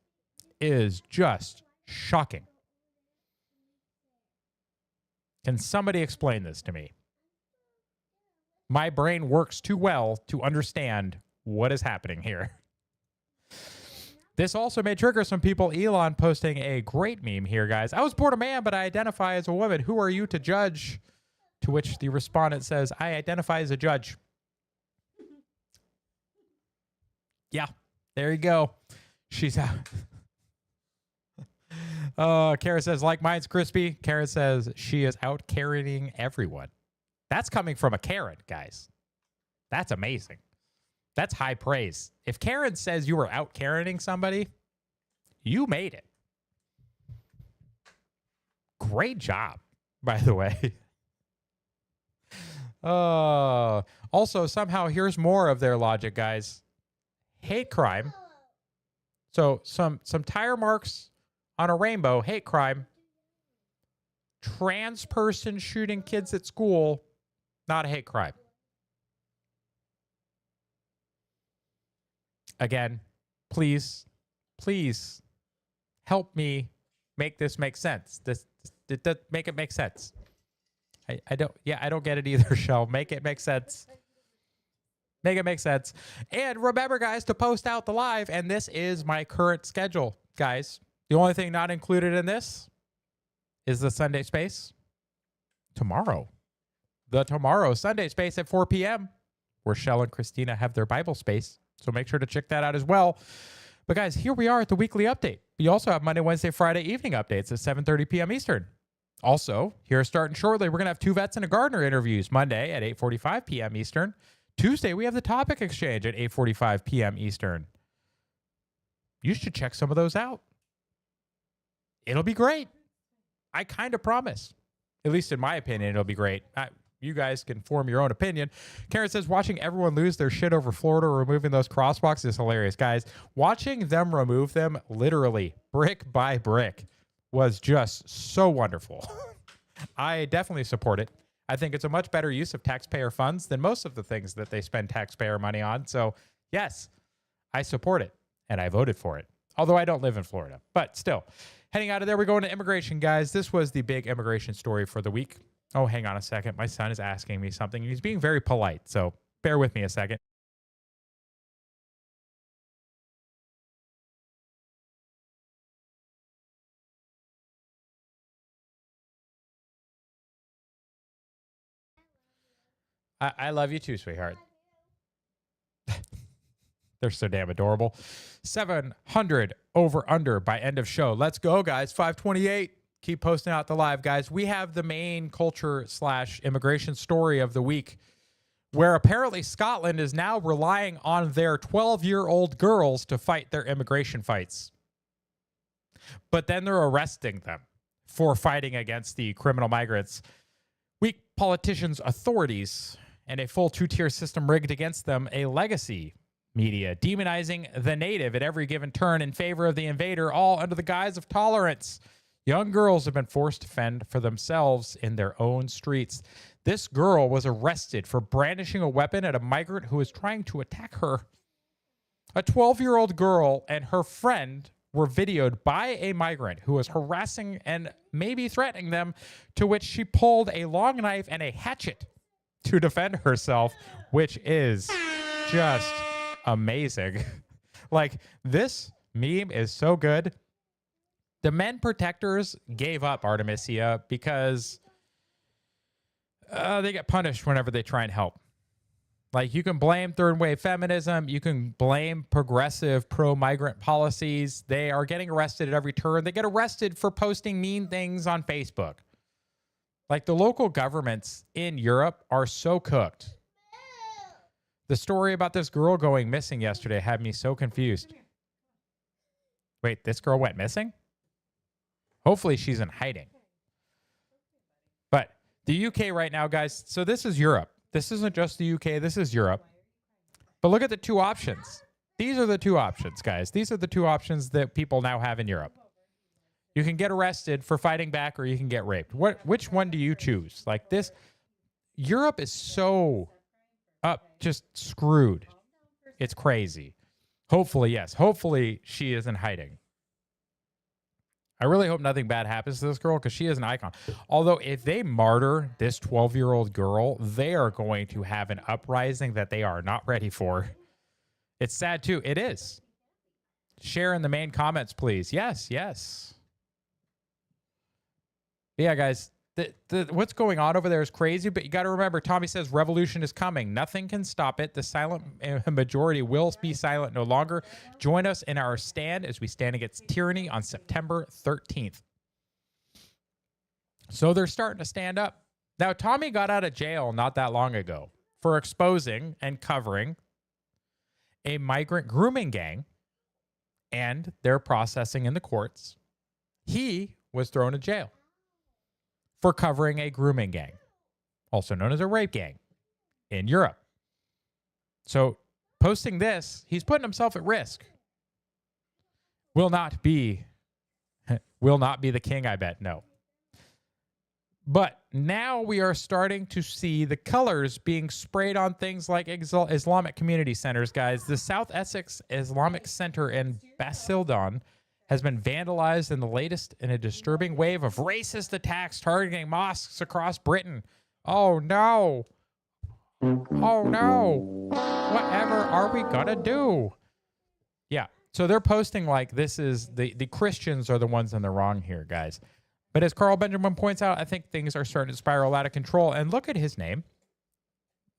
is just shocking. Can somebody explain this to me? My brain works too well to understand what is happening here. This also may trigger some people. Elon posting a great meme here, guys. I was born a man, but I identify as a woman. Who are you to judge? To which the respondent says, I identify as a judge. Yeah, there you go. She's out. Kara says, like mine's crispy. Karen says she is out Karening everyone. That's coming from a Karen, guys. That's amazing. That's high praise. If Karen says you were out Karening somebody, you made it. Great job, by the way. Also, somehow, here's more of their logic, guys. Hate crime. So some tire marks on a rainbow, hate crime. Trans person shooting kids at school, not a hate crime. Again, please help me make this make sense. Make it make sense. I don't get it either, Shell. Make it make sense. Make it make sense. And remember, guys, to post out the live. And this is my current schedule, guys. The only thing not included in this is the Sunday space tomorrow. The tomorrow Sunday space at 4 p.m. where Shell and Christina have their Bible space. So make sure to check that out as well. But guys, here we are at the weekly update. We also have Monday, Wednesday, Friday evening updates at 7:30 p.m. Eastern. Also, here starting shortly, we're going to have 2 vets and a gardener interviews Monday at 8:45 p.m. Eastern. Tuesday, we have the topic exchange at 8:45 p.m. Eastern. You should check some of those out. It'll be great. I kind of promise. At least in my opinion, it'll be great. You guys can form your own opinion. Karen says, watching everyone lose their shit over Florida removing those crosswalks is hilarious. Guys, watching them remove them literally brick by brick was just so wonderful. I definitely support it. I think it's a much better use of taxpayer funds than most of the things that they spend taxpayer money on. So, yes, I support it, and I voted for it. Although I don't live in Florida. But still, heading out of there, we're going to immigration, guys. This was the big immigration story for the week. Oh, hang on a second. My son is asking me something. He's being very polite, so bear with me a second. I love you too, sweetheart. They're so damn adorable. 700 over under by end of show. Let's go, guys. 528. Keep posting out the live, guys. We have the main culture / immigration story of the week, where apparently Scotland is now relying on their 12-year-old girls to fight their immigration fights. But then they're arresting them for fighting against the criminal migrants. Weak politicians, authorities, and a full 2-tier system rigged against them, a legacy media demonizing the native at every given turn in favor of the invader, all under the guise of tolerance. Young girls have been forced to fend for themselves in their own streets. This girl was arrested for brandishing a weapon at a migrant who was trying to attack her. A 12-year-old girl and her friend were videoed by a migrant who was harassing and maybe threatening them, to which she pulled a long knife and a hatchet to defend herself, which is just amazing. Like, this meme is so good. The men protectors gave up Artemisia because they get punished whenever they try and help. Like, you can blame third wave feminism. You can blame progressive pro-migrant policies. They are getting arrested at every turn. They get arrested for posting mean things on Facebook. Like, the local governments in Europe are so cooked. The story about this girl going missing yesterday had me so confused. Wait, this girl went missing? Hopefully she's in hiding. But the UK right now, guys, so this is Europe. This isn't just the UK, this is Europe. But look at the 2 options. These are the 2 options, guys. These are the 2 options that people now have in Europe. You can get arrested for fighting back, or you can get raped. Which one do you choose? Like, this, Europe is so just screwed. It's crazy. Hopefully, yes. Hopefully she is in hiding. I really hope nothing bad happens to this girl, because she is an icon. Although, if they martyr this 12-year-old girl, they are going to have an uprising that they are not ready for. It's sad, too. It is. Share in the main comments, please. Yes, yes. Yeah, guys, what's going on over there is crazy, but you got to remember, Tommy says revolution is coming. Nothing can stop it. The silent majority will be silent no longer. Join us in our stand as we stand against tyranny on September 13th. So they're starting to stand up. Now, Tommy got out of jail not that long ago for exposing and covering a migrant grooming gang and their processing in the courts. He was thrown in jail for covering a grooming gang, also known as a rape gang, in Europe. So posting this, he's putting himself at risk. Will not be the king, I bet. No. But now we are starting to see the colors being sprayed on things like Islamic community centers, guys. The South Essex Islamic Center in Basildon has been vandalized in the latest in a disturbing wave of racist attacks targeting mosques across Britain. Oh, no. Oh, no. Whatever are we going to do? Yeah. So they're posting like this is the Christians are the ones in the wrong here, guys. But as Carl Benjamin points out, I think things are starting to spiral out of control. And look at his name.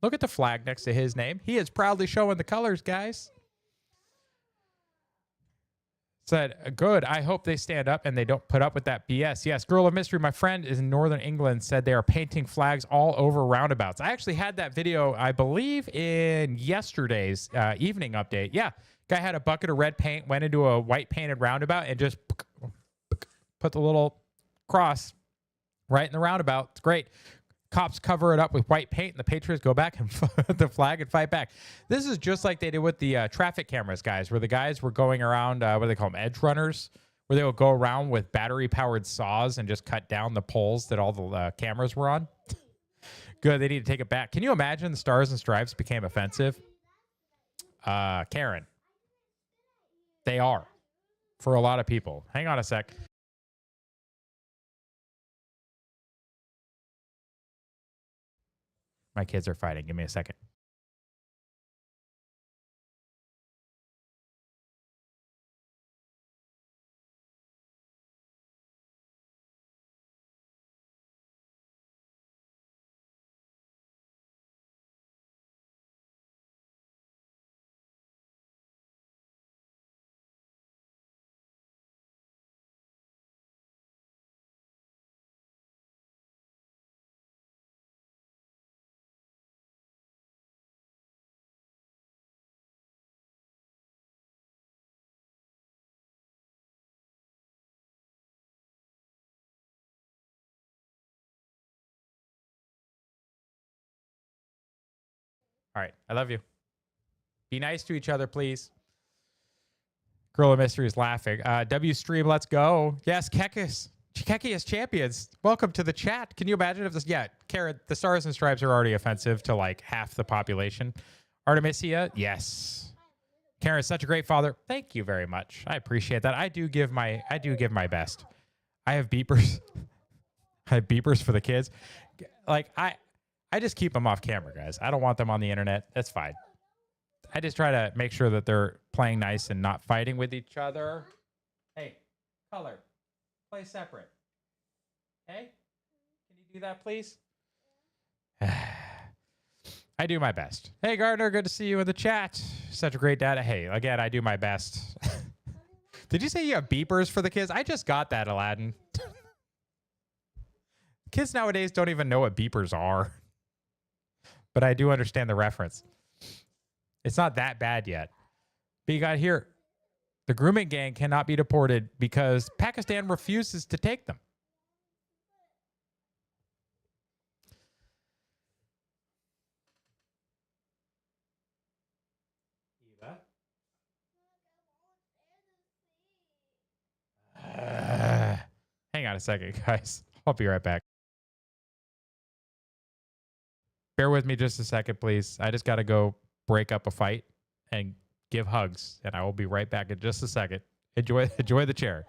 Look at the flag next to his name. He is proudly showing the colors, guys. Said, good. I hope they stand up and they don't put up with that BS. Yes, Girl of Mystery, my friend is in Northern England, said they are painting flags all over roundabouts. I actually had that video, I believe, in yesterday's evening update. Yeah, guy had a bucket of red paint, went into a white painted roundabout and just put the little cross right in the roundabout. It's great. Cops cover it up with white paint, and the Patriots go back and the flag and fight back. This is just like they did with the traffic cameras, guys, where the guys were going around, what do they call them, edge runners, where they would go around with battery-powered saws and just cut down the poles that all the cameras were on. Good, they need to take it back. Can you imagine the Stars and Stripes became offensive? Karen, they are for a lot of people. Hang on a sec. My kids are fighting. Give me a second. All right. I love you. Be nice to each other, please. Girl of Mystery is laughing. W Stream, let's go. Yes, Kekius champions. Welcome to the chat. Can you imagine if this? Yeah, Karen, the Stars and Stripes are already offensive to like half the population. Artemisia, yes. Karen's such a great father. Thank you very much. I appreciate that. I do give my best. I have beepers. I have beepers for the kids. Like I just keep them off camera, guys. I don't want them on the internet. That's fine. I just try to make sure that they're playing nice and not fighting with each other. Hey, color, play separate. Hey, can you do that, please? I do my best. Hey, Gardner, good to see you in the chat. Such a great dad. Hey, again, I do my best. Did you say you have beepers for the kids? I just got that, Aladdin. Kids nowadays don't even know what beepers are. But I do understand the reference. It's not that bad yet. But you got here, the grooming gang cannot be deported because Pakistan refuses to take them. Hang on a second, guys. I'll be right back. Bear with me just a second, please. I just got to go break up a fight and give hugs, and I will be right back in just a second. Enjoy the chair.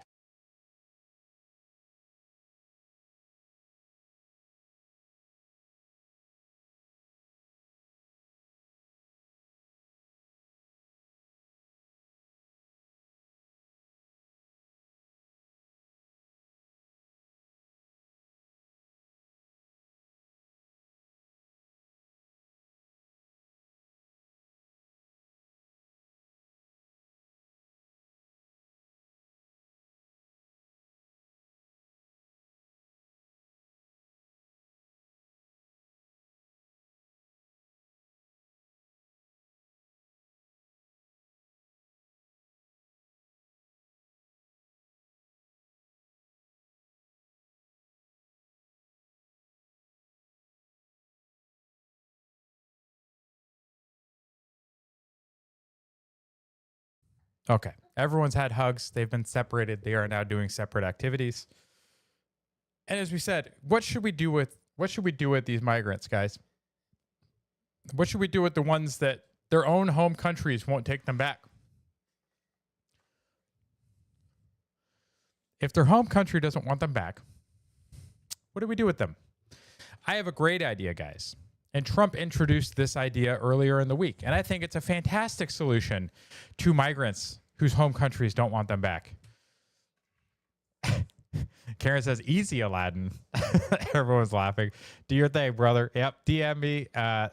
Okay. Everyone's had hugs. They've been separated. They are now doing separate activities. And as we said, what should we do with these migrants, guys? What should we do with the ones that their own home countries won't take them back? If their home country doesn't want them back, what do we do with them? I have a great idea, guys. And Trump introduced this idea earlier in the week. And I think it's a fantastic solution to migrants whose home countries don't want them back. Karen says, easy, Aladdin. Everyone's laughing. Do your thing, brother. Yep, DM me,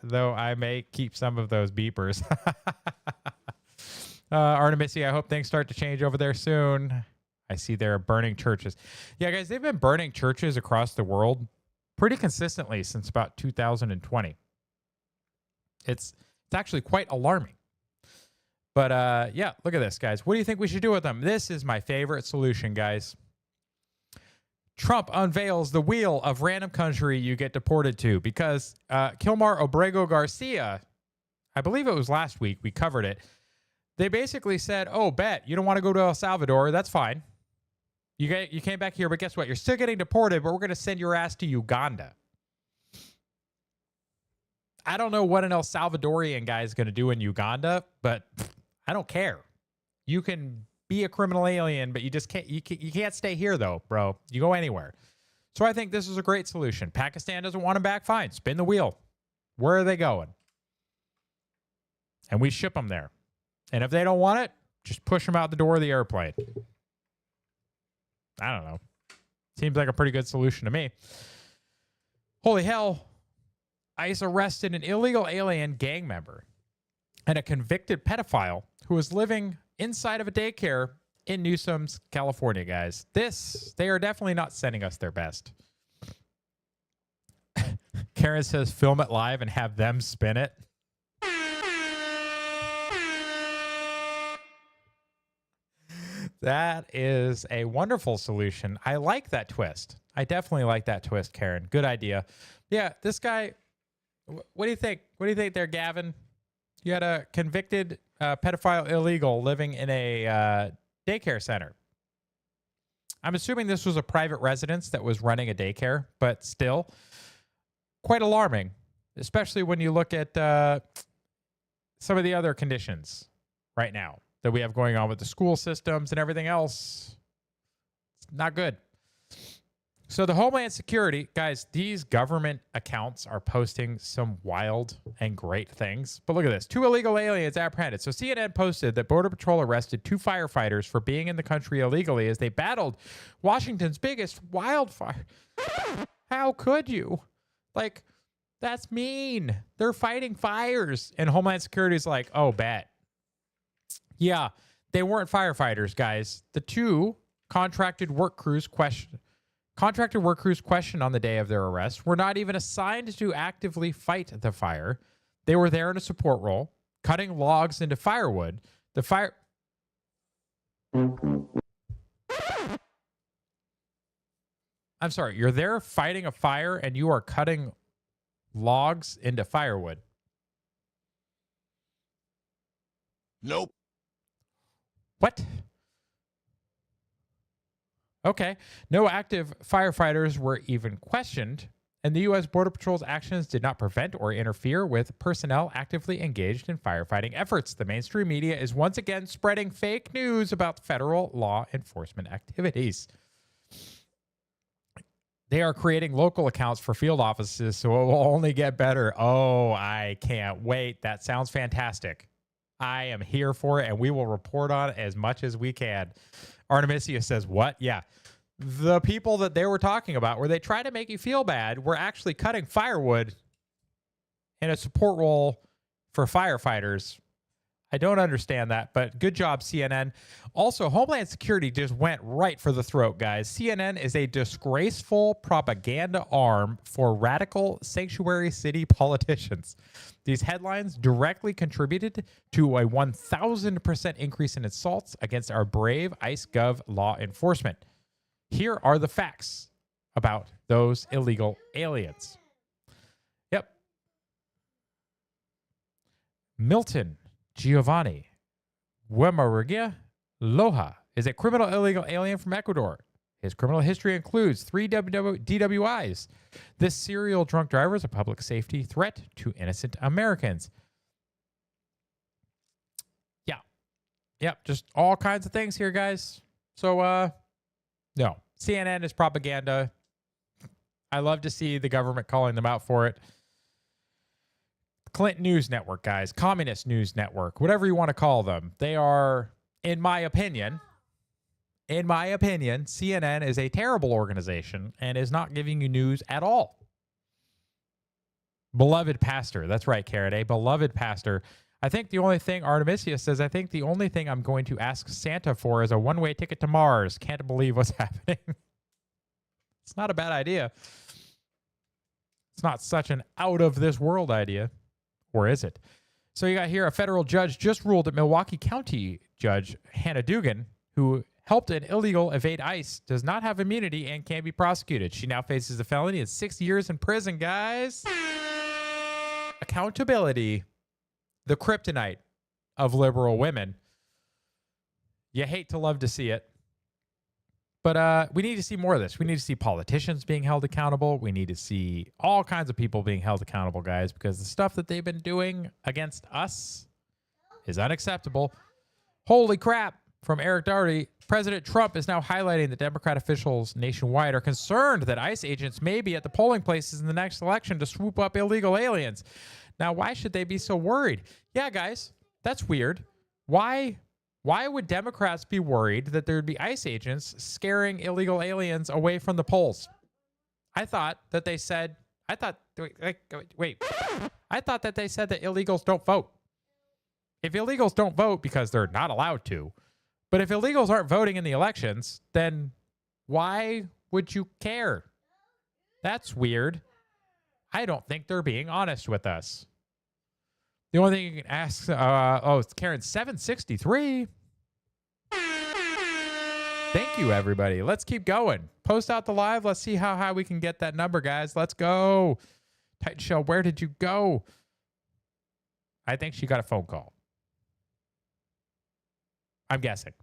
though I may keep some of those beepers. Artemisia, I hope things start to change over there soon. I see they're burning churches. Yeah, guys, they've been burning churches across the world pretty consistently since about 2020. It's actually quite alarming. But yeah, look at this, guys. What do you think we should do with them? This is my favorite solution, guys. Trump unveils the wheel of random country you get deported to because Kilmar Obrego Garcia, I believe it was last week, we covered it. They basically said, oh, bet, you don't want to go to El Salvador. That's fine. You came back here, but guess what? You're still getting deported, but we're going to send your ass to Uganda. I don't know what an El Salvadorian guy is going to do in Uganda, but I don't care. You can be a criminal alien, but you just can't. You can't stay here though, bro. You go anywhere. So I think this is a great solution. Pakistan doesn't want them back. Fine, spin the wheel. Where are they going? And we ship them there. And if they don't want it, just push them out the door of the airplane. I don't know. Seems like a pretty good solution to me. Holy hell. ICE arrested an illegal alien gang member and a convicted pedophile who was living inside of a daycare in Newsom's, California, guys. They are definitely not sending us their best. Karen says, film it live and have them spin it. That is a wonderful solution. I like that twist. I definitely like that twist, Karen. Good idea. Yeah, this guy, what do you think? What do you think there, Gavin? You had a convicted pedophile illegal living in a daycare center. I'm assuming this was a private residence that was running a daycare, but still quite alarming, especially when you look at some of the other conditions right now that we have going on with the school systems and everything else. It's not good. So the Homeland Security, guys, these government accounts are posting some wild and great things. But look at this. 2 illegal aliens apprehended. So CNN posted that Border Patrol arrested 2 firefighters for being in the country illegally as they battled Washington's biggest wildfire. How could you? Like, that's mean. They're fighting fires. And Homeland Security is like, oh, bet. Yeah, they weren't firefighters, guys. The 2 contracted work crews questioned on the day of their arrest were not even assigned to actively fight the fire. They were there in a support role, cutting logs into firewood. The fire... I'm sorry, you're there fighting a fire and you are cutting logs into firewood. Nope. What? Okay. No active firefighters were even questioned, and the U.S. Border Patrol's actions did not prevent or interfere with personnel actively engaged in firefighting efforts. The mainstream media is once again spreading fake news about federal law enforcement activities. They are creating local accounts for field offices, so it will only get better. Oh, I can't wait. That sounds fantastic. I am here for it, and we will report on it as much as we can. Artemisia says, what? Yeah. The people that they were talking about, where they try to make you feel bad, were actually cutting firewood in a support role for firefighters. I don't understand that, but good job, CNN. Also, Homeland Security just went right for the throat, guys. CNN is a disgraceful propaganda arm for radical sanctuary city politicians. These headlines directly contributed to a 1,000% increase in assaults against our brave ICE Gov law enforcement. Here are the facts about those illegal aliens. Yep. Milton Giovanni Guemarriga Loja is a criminal illegal alien from Ecuador. His criminal history includes 3 DWIs. This serial drunk driver is a public safety threat to innocent Americans. Yeah. Yep, just all kinds of things here, guys. So, no. CNN is propaganda. I love to see the government calling them out for it. Clinton News Network, guys. Communist News Network. Whatever you want to call them. They are, in my opinion, CNN is a terrible organization and is not giving you news at all. Beloved pastor. That's right, Karen. A beloved pastor. I think the only thing, Artemisia says, I think the only thing I'm going to ask Santa for is a one-way ticket to Mars. Can't believe what's happening. It's not a bad idea. It's not such an out-of-this-world idea. Or is it? So you got here a federal judge just ruled that Milwaukee County Judge Hannah Dugan, who helped an illegal evade ICE, does not have immunity and can't be prosecuted. She now faces a felony and 6 years in prison, guys. Accountability, the kryptonite of liberal women. You hate to love to see it. But we need to see more of this. We need to see politicians being held accountable. We need to see all kinds of people being held accountable, guys, because the stuff that they've been doing against us is unacceptable. Holy crap. From Eric Doherty, President Trump is now highlighting that Democrat officials nationwide are concerned that ICE agents may be at the polling places in the next election to swoop up illegal aliens. Now, why should they be so worried? Yeah, guys, that's weird. Why would Democrats be worried that there would be ICE agents scaring illegal aliens away from the polls? I thought that they said that illegals don't vote. If illegals don't vote because they're not allowed to, but if illegals aren't voting in the elections, then why would you care? That's weird. I don't think they're being honest with us. The only thing you can ask, it's Karen 763. Thank you, everybody. Let's keep going. Post out the live. Let's see how high we can get that number, guys. Let's go. Titan Shell, where did you go? I think she got a phone call. I'm guessing.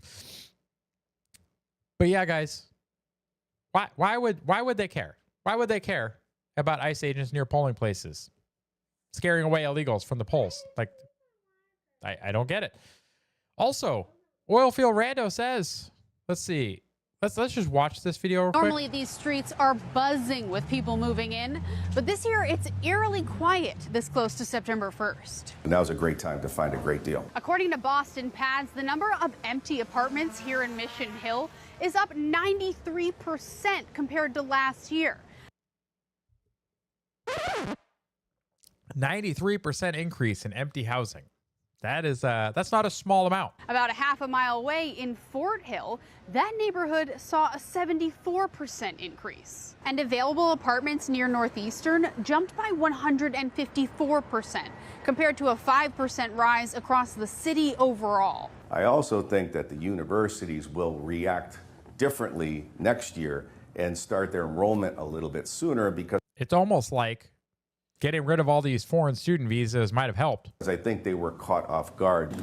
But yeah, guys, why would they care? Why would they care about ICE agents near polling places scaring away illegals from the polls? Like, I don't get it. Also, Oilfield Rando says, let's see. Let's just watch this video real quick. Normally, these streets are buzzing with people moving in, but this year it's eerily quiet this close to September 1st. And that was a great time to find a great deal. According to Boston Pads, the number of empty apartments here in Mission Hill is up 93% compared to last year. 93% increase in empty housing. That's not a small amount. About a half a mile away in Fort Hill, that neighborhood saw a 74% increase. And available apartments near Northeastern jumped by 154%, compared to a 5% rise across the city overall. I also think that the universities will react differently next year and start their enrollment a little bit sooner, because it's almost like getting rid of all these foreign student visas might have helped. I think they were caught off guard.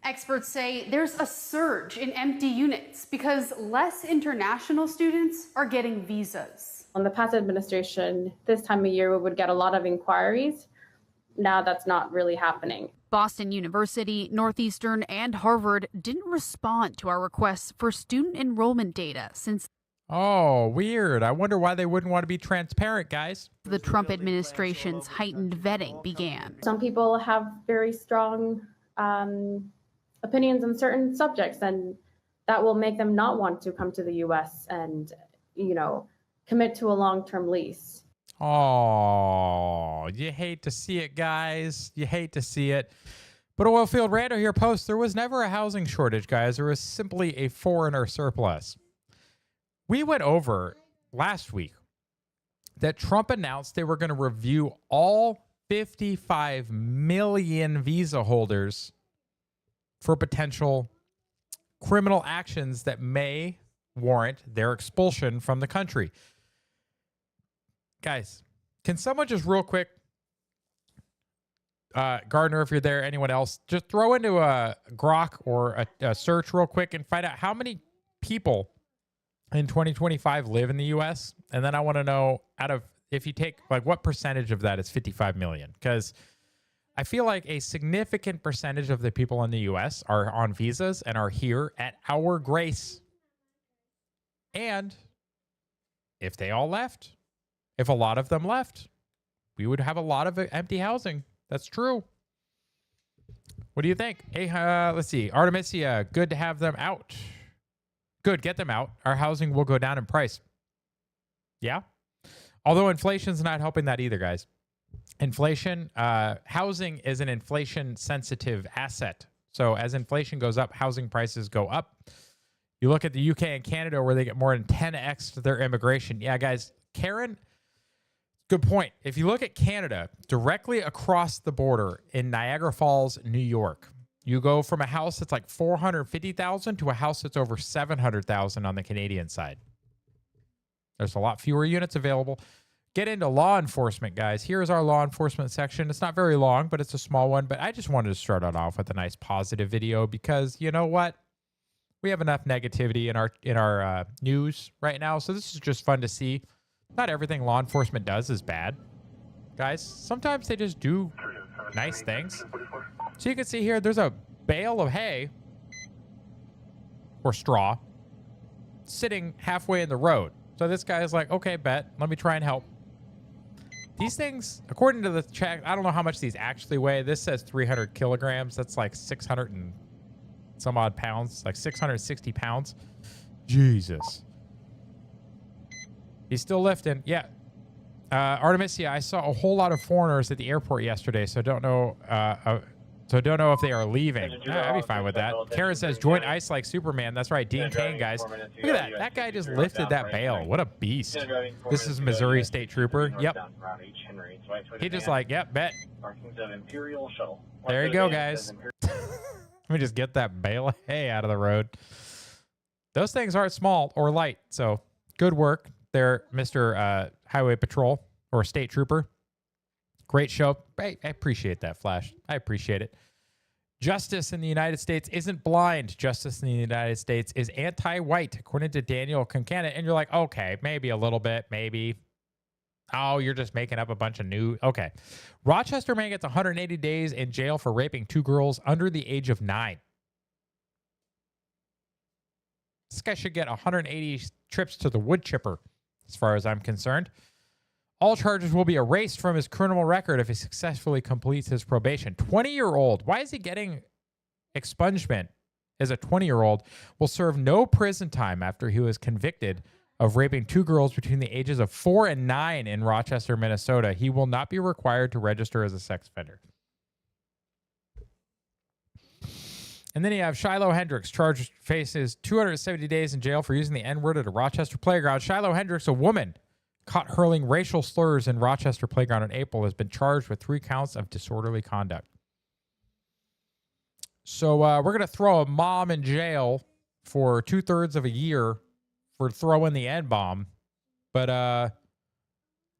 Experts say there's a surge in empty units because less international students are getting visas. On the past administration, this time of year, we would get a lot of inquiries. Now that's not really happening. Boston University, Northeastern, and Harvard didn't respond to our requests for student enrollment data since Oh, weird. I wonder why they wouldn't want to be transparent, guys. The Trump administration's heightened vetting began. Some people have very strong opinions on certain subjects, and that will make them not want to come to the U.S. and, commit to a long-term lease. Oh, you hate to see it, guys. You hate to see it. But Oilfield Rando here posts, there was never a housing shortage, guys. There was simply a foreigner surplus. We went over last week that Trump announced they were going to review all 55 million visa holders for potential criminal actions that may warrant their expulsion from the country. Guys, can someone just real quick, Gardner, if you're there, anyone else, just throw into a Grok or a search real quick and find out how many people in 2025 live in the U.S. And then I want to know, if you take, what percentage of that is 55 million? Because I feel like a significant percentage of the people in the U.S. are on visas and are here at our grace. And if they all left, if a lot of them left, we would have a lot of empty housing. That's true. What do you think? Hey, let's see. Artemisia, good to have them out. Good, get them out. Our housing will go down in price. Yeah? Although inflation's not helping that either, guys. Inflation. Housing is an inflation-sensitive asset. So as inflation goes up, housing prices go up. You look at the UK and Canada where they get more than 10x to their immigration. Yeah, guys, Karen, good point. If you look at Canada, directly across the border in Niagara Falls, New York, you go from a house that's like $450,000 to a house that's over $700,000 on the Canadian side. There's a lot fewer units available. Get into law enforcement, guys. Here's our law enforcement section. It's not very long, but it's a small one. But I just wanted to start it off with a nice positive video because you know what? We have enough negativity in our news right now. So this is just fun to see. Not everything law enforcement does is bad, guys. Sometimes they just do nice things. So you can see here, there's a bale of hay or straw sitting halfway in the road. So this guy is like, okay, bet. Let me try and help. These things, according to the check, I don't know how much these actually weigh. This says 300 kilograms. That's like 600 and some odd pounds, like 660 pounds. Jesus. He's still lifting. Yeah. Artemisia, I saw a whole lot of foreigners at the airport yesterday, so don't know if they are leaving. I'd be fine with that. Karen says, join ICE like Superman. That's right, Dean Cain, guys. Look at that. That guy just lifted that bale. What a beast. This is Missouri State Trooper. Yep. He just like, yep, bet. There you go, guys. Let me just get that bale of hay out of the road. Those things aren't small or light, so good work there, Mr. Highway Patrol or State Trooper. Great show. I appreciate that, Flash. I appreciate it. Justice in the United States isn't blind. Justice in the United States is anti-white, according to Daniel Concannon. And you're like, okay, maybe a little bit, maybe. Oh, you're just making up a bunch of new. Okay. Rochester man gets 180 days in jail for raping 2 girls under the age of 9. This guy should get 180 trips to the wood chipper, as far as I'm concerned. All charges will be erased from his criminal record if he successfully completes his probation. 20-year-old. Why is he getting expungement as a 20-year-old? Will serve no prison time after he was convicted of raping 2 girls between the ages of 4 and 9 in Rochester, Minnesota. He will not be required to register as a sex offender. And then you have Shiloh Hendricks, charged, faces 270 days in jail for using the N-word at a Rochester playground. Shiloh Hendricks, a woman caught hurling racial slurs in Rochester playground in April, has been charged with 3 counts of disorderly conduct. So we're going to throw a mom in jail for 2/3 of a year for throwing the N-bomb. But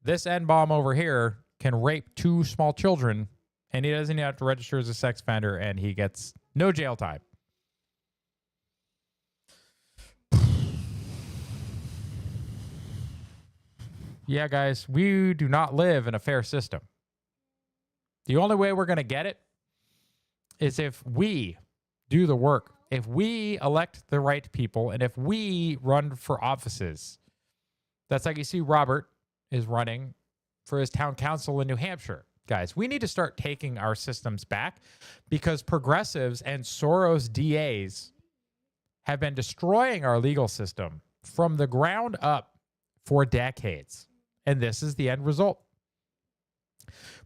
this N-bomb over here can rape 2 small children, and he doesn't have to register as a sex offender, and he gets no jail time. Yeah, guys, we do not live in a fair system. The only way we're going to get it is if we do the work, if we elect the right people, and if we run for offices. That's like you see Robert is running for his town council in New Hampshire. Guys, we need to start taking our systems back because progressives and Soros DAs have been destroying our legal system from the ground up for decades. And this is the end result.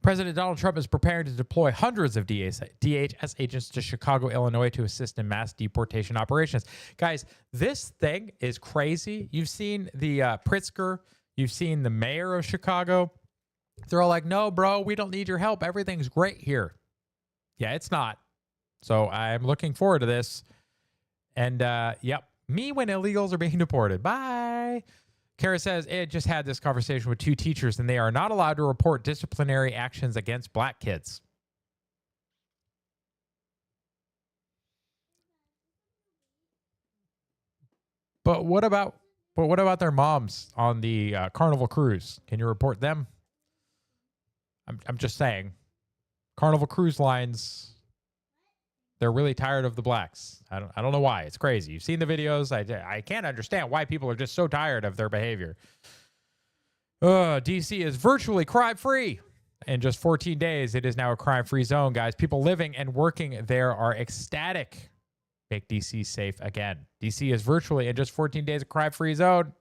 President Donald Trump is preparing to deploy hundreds of DHS agents to Chicago, Illinois to assist in mass deportation operations. Guys, this thing is crazy. You've seen the Pritzker. You've seen the mayor of Chicago. They're all like, no, bro, we don't need your help. Everything's great here. Yeah, it's not. So I'm looking forward to this. And, yep, me when illegals are being deported. Bye. Kara says, I just had this conversation with 2 teachers, and they are not allowed to report disciplinary actions against black kids. But what about their moms on the Carnival cruise? Can you report them? I'm just saying. Carnival Cruise Lines, they're really tired of the blacks. I don't know why. It's crazy. You've seen the videos. I can't understand why people are just so tired of their behavior. DC is virtually crime-free. In just 14 days, it is now a crime-free zone, guys. People living and working there are ecstatic. Make DC safe again. DC is virtually in just 14 days a crime-free zone.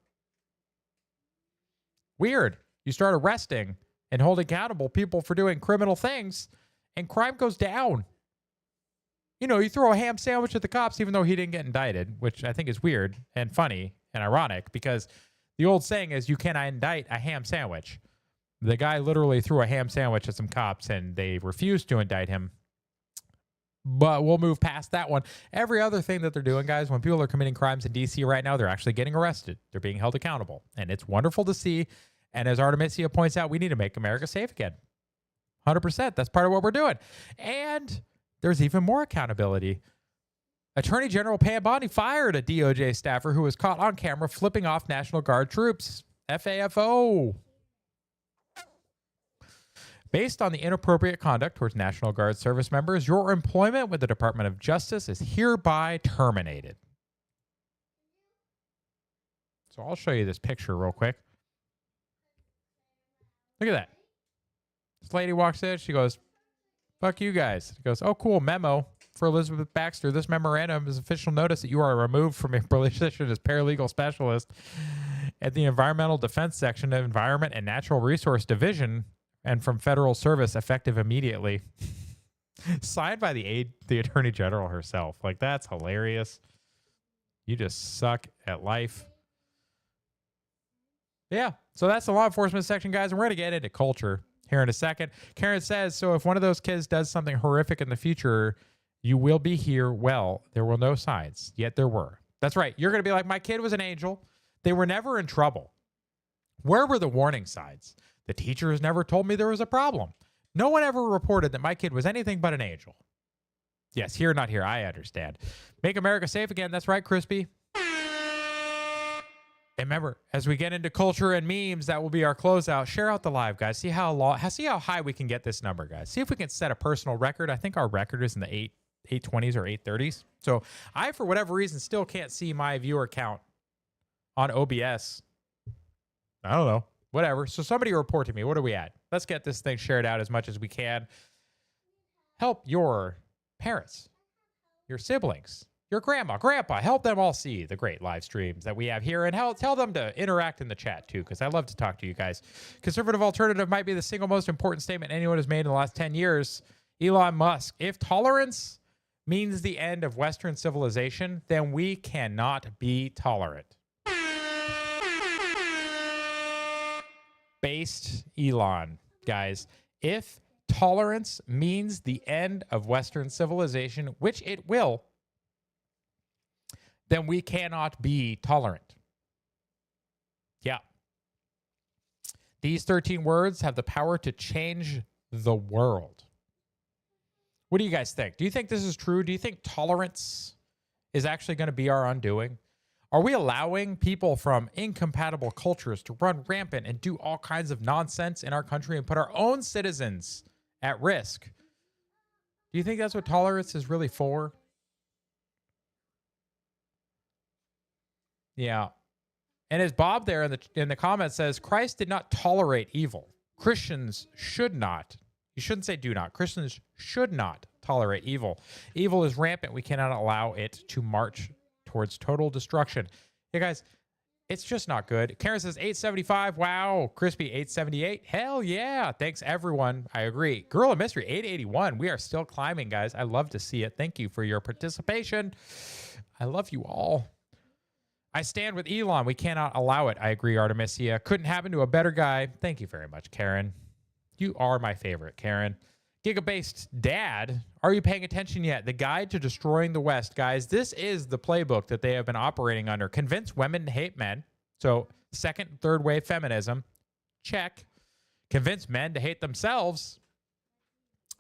Weird. You start arresting and hold accountable people for doing criminal things, and crime goes down. You know, you throw a ham sandwich at the cops even though he didn't get indicted, which I think is weird and funny and ironic because the old saying is you cannot indict a ham sandwich. The guy literally threw a ham sandwich at some cops and they refused to indict him. But we'll move past that one. Every other thing that they're doing, guys, when people are committing crimes in D.C. right now, they're actually getting arrested. They're being held accountable. And it's wonderful to see. And as Artemisia points out, we need to make America safe again. 100%. That's part of what we're doing. And there's even more accountability. Attorney General Pam Bondi fired a DOJ staffer who was caught on camera flipping off National Guard troops. FAFO. Based on the inappropriate conduct towards National Guard service members, your employment with the Department of Justice is hereby terminated. So I'll show you this picture real quick. Look at that. This lady walks in. She goes, fuck you guys. She goes, oh, cool. Memo for Elizabeth Baxter. This memorandum is official notice that you are removed from your position as paralegal specialist at the Environmental Defense Section of Environment and Natural Resource Division and from federal service effective immediately. Signed by the Attorney General herself. Like, that's hilarious. You just suck at life. Yeah, so that's the law enforcement section, guys. And we're going to get into culture here in a second. Karen says, so if one of those kids does something horrific in the future, you will be here. Well, there were no signs, yet there were. That's right. You're going to be like, my kid was an angel. They were never in trouble. Where were the warning signs? The teachers never told me there was a problem. No one ever reported that my kid was anything but an angel. Yes, here, not here. I understand. Make America safe again. That's right, Crispy. And remember, as we get into culture and memes, that will be our closeout. Share out the live, guys. See how high we can get this number, guys. See if we can set a personal record. I think our record is in the 820s or 830s. So I, for whatever reason, still can't see my viewer count on OBS. I don't know. Whatever. So somebody report to me. What are we at? Let's get this thing shared out as much as we can. Help your parents, your siblings, your grandma, grandpa. Help them all see the great live streams that we have here, and tell them to interact in the chat too, because I love to talk to you guys. Conservative alternative might be the single most important statement anyone has made in the last 10 years. Elon Musk. If tolerance means the end of Western civilization, then we cannot be tolerant. Based Elon, guys. If tolerance means the end of Western civilization, which it will, then we cannot be tolerant. Yeah. These 13 words have the power to change the world. What do you guys think? Do you think this is true? Do you think tolerance is actually going to be our undoing? Are we allowing people from incompatible cultures to run rampant and do all kinds of nonsense in our country and put our own citizens at risk? Do you think that's what tolerance is really for? Yeah. And as Bob there in the comments says, Christ did not tolerate evil. Christians should not. You shouldn't say do not. Christians should not tolerate evil. Evil is rampant. We cannot allow it to march towards total destruction. Hey guys, it's just not good. Karen says 875. Wow. Crispy 878. Hell yeah. Thanks everyone. I agree. Girl of Mystery 881. We are still climbing, guys. I love to see it. Thank you for your participation. I love you all. I stand with Elon. We cannot allow it. I agree, Artemisia. Couldn't happen to a better guy. Thank you very much, Karen. You are my favorite, Karen. Giga-based dad, are you paying attention yet? The Guide to Destroying the West. Guys, this is the playbook that they have been operating under. Convince women to hate men. So second, third wave feminism. Check. Convince men to hate themselves.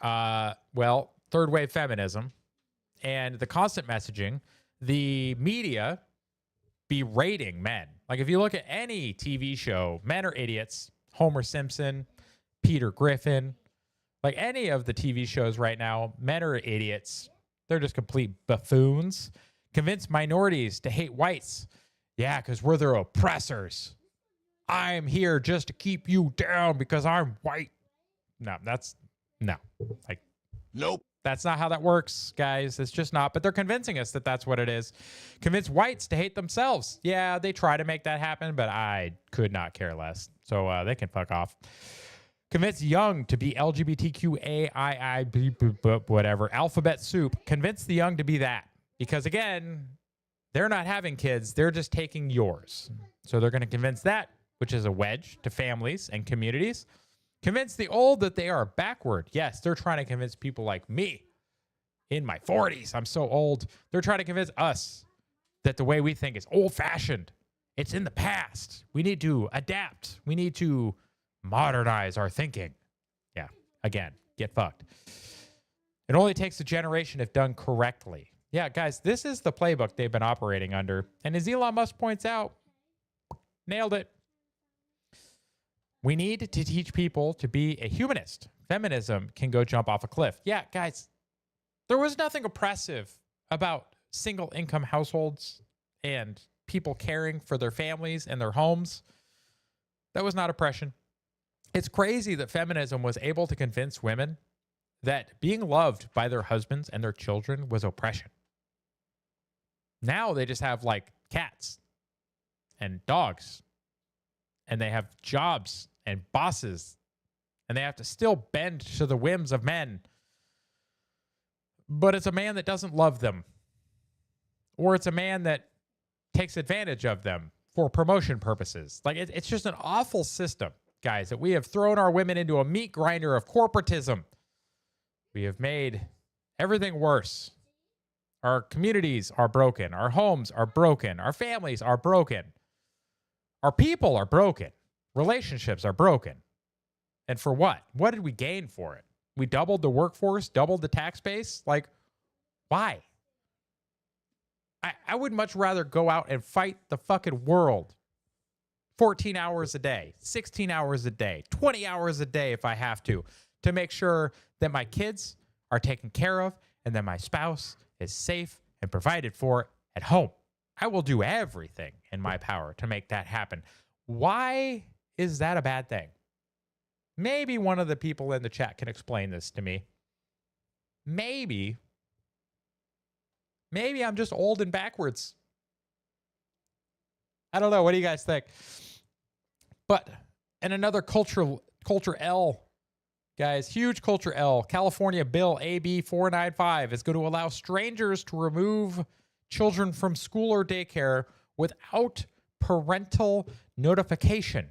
Well, third wave feminism. And the constant messaging. The media berating men. Like if you look at any TV show, men are idiots. Homer Simpson, Peter Griffin. Like any of the TV shows right now, men are idiots. They're just complete buffoons. Convince minorities to hate whites. Yeah, because we're their oppressors. I'm here just to keep you down because I'm white. No. Like, nope. That's not how that works, guys. It's just not. But they're convincing us that that's what it is. Convince whites to hate themselves. Yeah, they try to make that happen, but I could not care less. So they can fuck off. Convince young to be LGBTQAII, whatever, alphabet soup. Convince the young to be that. Because again, they're not having kids. They're just taking yours. So they're going to convince that, which is a wedge to families and communities. Convince the old that they are backward. Yes, they're trying to convince people like me in my 40s. I'm so old. They're trying to convince us that the way we think is old-fashioned. It's in the past. We need to adapt. We need to modernize our thinking. Yeah, again, get fucked. It only takes a generation if done correctly. Yeah, guys, this is the playbook they've been operating under. And as Elon Musk points out, nailed it. We need to teach people to be a humanist. Feminism can go jump off a cliff. Yeah, guys, there was nothing oppressive about single income households and people caring for their families and their homes. That was not oppression. It's crazy that feminism was able to convince women that being loved by their husbands and their children was oppression. Now they just have like cats and dogs, and they have jobs and bosses, and they have to still bend to the whims of men. But it's a man that doesn't love them, or it's a man that takes advantage of them for promotion purposes. Like it's just an awful system, guys, that we have thrown our women into a meat grinder of corporatism. We have made everything worse. Our communities are broken. Our homes are broken. Our families are broken. Our people are broken. Relationships are broken. And for what? What did we gain for it? We doubled the workforce, doubled the tax base. Like, why? I would much rather go out and fight the fucking world 14 hours a day, 16 hours a day, 20 hours a day if I have to make sure that my kids are taken care of and that my spouse is safe and provided for at home. I will do everything in my power to make that happen. Why is that a bad thing? Maybe one of the people in the chat can explain this to me. Maybe I'm just old and backwards. I don't know. What do you guys think? But, and another culture L, guys, huge culture L. California Bill AB 495 is going to allow strangers to remove children from school or daycare without parental notification.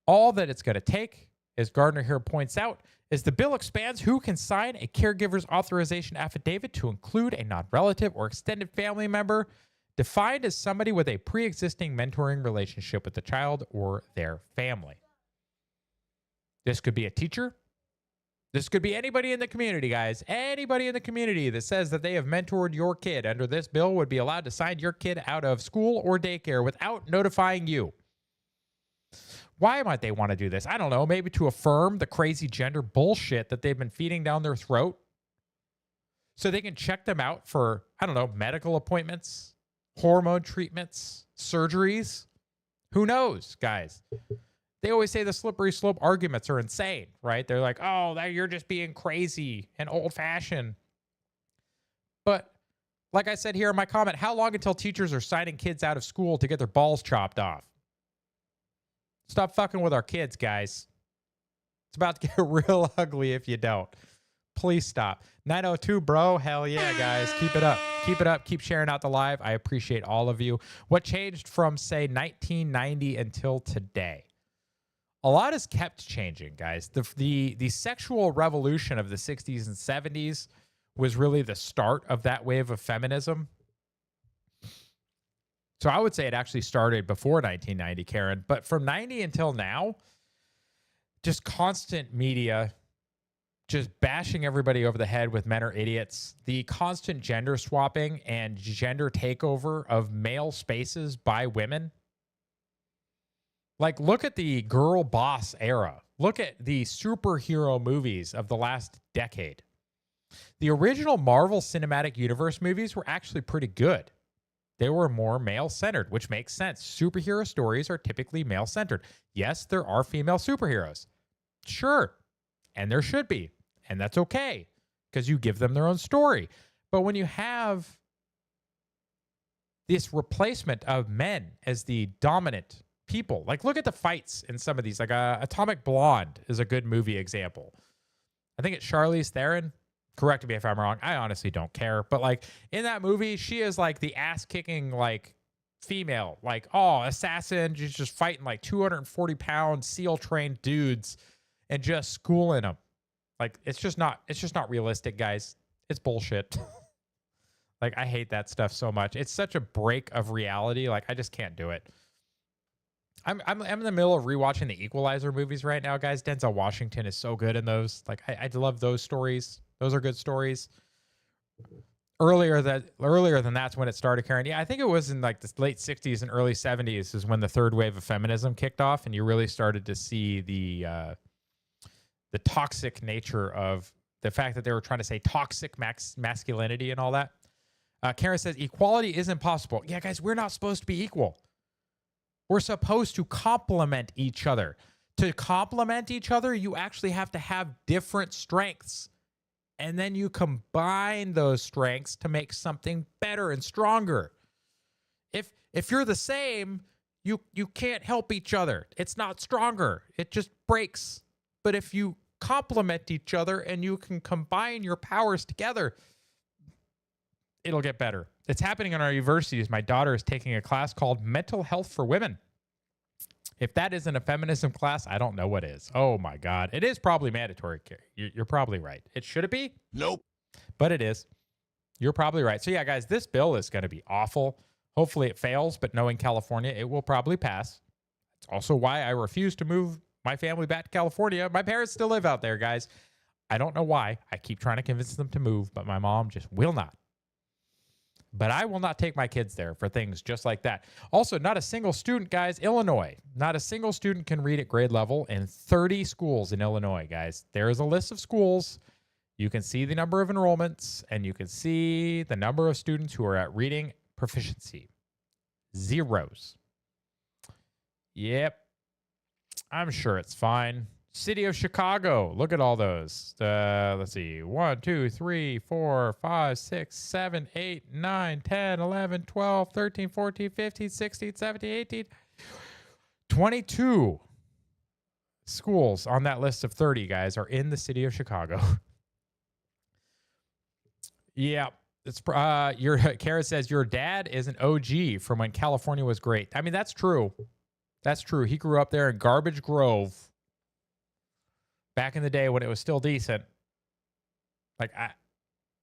All that it's going to take, as Gardner here points out, is the bill expands who can sign a caregiver's authorization affidavit to include a non-relative or extended family member defined as somebody with a pre-existing mentoring relationship with the child or their family. This could be a teacher. This could be anybody in the community, guys. Anybody in the community that says that they have mentored your kid under this bill would be allowed to sign your kid out of school or daycare without notifying you. Why might they want to do this? I don't know. Maybe to affirm the crazy gender bullshit that they've been feeding down their throat so they can check them out for, I don't know, medical appointments, hormone treatments, surgeries. Who knows, guys? They always say the slippery slope arguments are insane, right? They're like, oh, you're just being crazy and old-fashioned. But like I said here in my comment, how long until teachers are signing kids out of school to get their balls chopped off? Stop fucking with our kids, guys. It's about to get real ugly if you don't. Please stop. 902, bro. Hell yeah, guys. Keep it up. Keep it up. Keep sharing out the live. I appreciate all of you. What changed from, say, 1990 until today? A lot has kept changing, guys. The sexual revolution of the 60s and 70s was really the start of that wave of feminism. So I would say it actually started before 1990, Karen. But from 90 until now, just constant media, just bashing everybody over the head with men are idiots. The constant gender swapping and gender takeover of male spaces by women. Like, look at the girl boss era. Look at the superhero movies of the last decade. The original Marvel Cinematic Universe movies were actually pretty good. They were more male-centered, which makes sense. Superhero stories are typically male-centered. Yes, there are female superheroes. Sure. And there should be. And that's okay, because you give them their own story. But when you have this replacement of men as the dominant people. Like, look at the fights in some of these. Like, Atomic Blonde is a good movie example. I think it's Charlize Theron. Correct me if I'm wrong. I honestly don't care. But, like, in that movie, she is, like, the ass-kicking, like, female. Like, oh, assassin. She's just fighting, like, 240-pound SEAL-trained dudes and just schooling them. Like, it's just not realistic, guys. It's bullshit. Like, I hate that stuff so much. It's such a break of reality. Like, I just can't do it. I'm in the middle of rewatching the Equalizer movies right now, guys. Denzel Washington is so good in those. Like, I love those stories. Those are good stories. Earlier than that's when it started, Karen. Yeah, I think it was in like the late 60s and early 70s is when the third wave of feminism kicked off, and you really started to see the toxic nature of the fact that they were trying to say toxic masculinity and all that. Karen says equality isn't possible. Yeah, guys, we're not supposed to be equal. We're supposed to complement each other. To complement each other, you actually have to have different strengths. And then you combine those strengths to make something better and stronger. If you're the same, you can't help each other. It's not stronger. It just breaks. But if you complement each other and you can combine your powers together, it'll get better. It's happening in our universities. My daughter is taking a class called Mental Health for Women. If that isn't a feminism class, I don't know what is. Oh, my God. It is probably mandatory. You're probably right. Should it be? Nope. But it is. You're probably right. So, yeah, guys, this bill is going to be awful. Hopefully it fails, but knowing California, it will probably pass. It's also why I refuse to move my family back to California. My parents still live out there, guys. I don't know why. I keep trying to convince them to move, but my mom just will not. But I will not take my kids there for things just like that. Also, not a single student, guys, Illinois. Not a single student can read at grade level in 30 schools in Illinois, guys. There is a list of schools. You can see the number of enrollments, and you can see the number of students who are at reading proficiency. Zeros. Yep. I'm sure it's fine. City of Chicago. Look at all those. Let's see. 1, 2, 3, 4, 5, 6, 7, 8, 9, 10, 11, 12, 13, 14, 15, 16, 17, 18, 22 schools on that list of 30, guys, are in the city of Chicago. Yeah. It's Kara says your dad is an OG from when California was great. I mean, that's true. That's true. He grew up there in Garbage Grove. Back in the day when it was still decent. Like,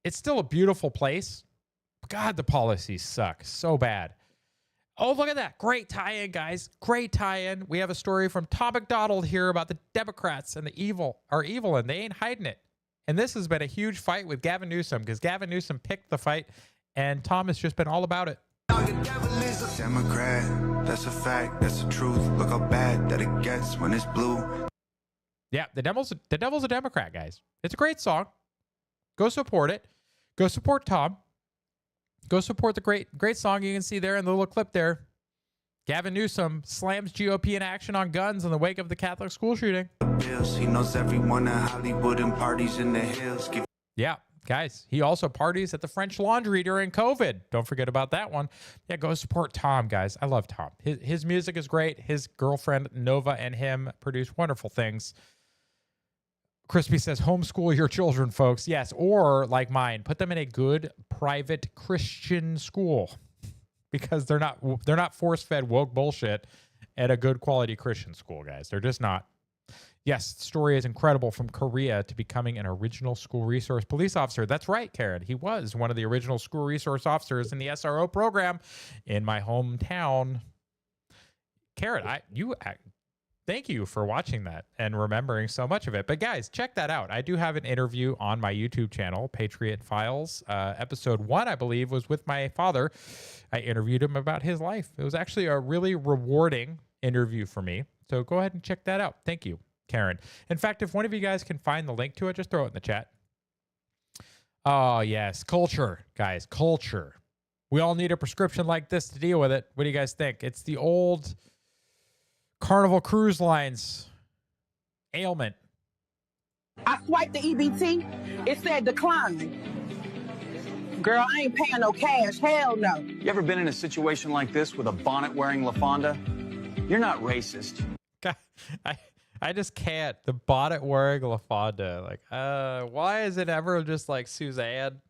it's still a beautiful place. God, the policies suck so bad. Oh, look at that. Great tie-in, guys. Great tie-in. We have a story from Tom McDonald here about the Democrats and the evil, and they ain't hiding it. And this has been a huge fight with Gavin Newsom because Gavin Newsom picked the fight, and Tom has just been all about it. Democrat, that's a fact, that's the truth. Look how bad that it gets when it's blue. Yeah, the devil's a Democrat, guys. It's a great song. Go support it. Go support Tom. Go support the great song you can see there in the little clip there. Gavin Newsom slams GOP in action on guns in the wake of the Catholic school shooting. He knows everyone in Hollywood and parties in the hills. Yeah, guys. He also parties at the French Laundry during COVID. Don't forget about that one. Yeah, go support Tom, guys. I love Tom. His music is great. His girlfriend Nova and him produce wonderful things. Crispy says, homeschool your children, folks. Yes, or like mine, put them in a good private Christian school because they're not force-fed woke bullshit at a good quality Christian school, guys. They're just not. Yes, the story is incredible from Korea to becoming an original school resource police officer. That's right, Karen. He was one of the original school resource officers in the SRO program in my hometown. Karen, thank you for watching that and remembering so much of it. But guys, check that out. I do have an interview on my YouTube channel, Patriot Files. Episode 1, I believe, was with my father. I interviewed him about his life. It was actually a really rewarding interview for me. So go ahead and check that out. Thank you, Karen. In fact, if one of you guys can find the link to it, just throw it in the chat. Oh, yes. Culture, guys. Culture. We all need a prescription like this to deal with it. What do you guys think? It's the old Carnival Cruise Lines ailment. I swiped the EBT. It said decline. Girl, I ain't paying no cash. Hell no. You ever been in a situation like this with a bonnet-wearing LaFonda? You're not racist. God, I just can't. The bonnet wearing LaFonda. Like, why is it ever just like Suzanne?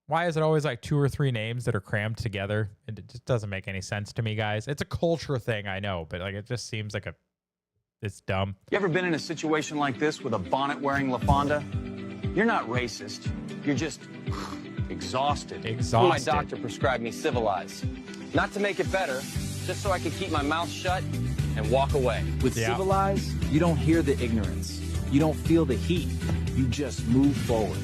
Why is it always like 2 or 3 names that are crammed together? It just doesn't make any sense to me, guys. It's a culture thing, I know, but like it just seems like it's dumb. You ever been in a situation like this with a bonnet-wearing LaFonda? You're not racist. You're just exhausted. Exhausted. My doctor prescribed me Civilize. Not to make it better, just so I could keep my mouth shut and walk away. With Civilize, you don't hear the ignorance. You don't feel the heat. You just move forward.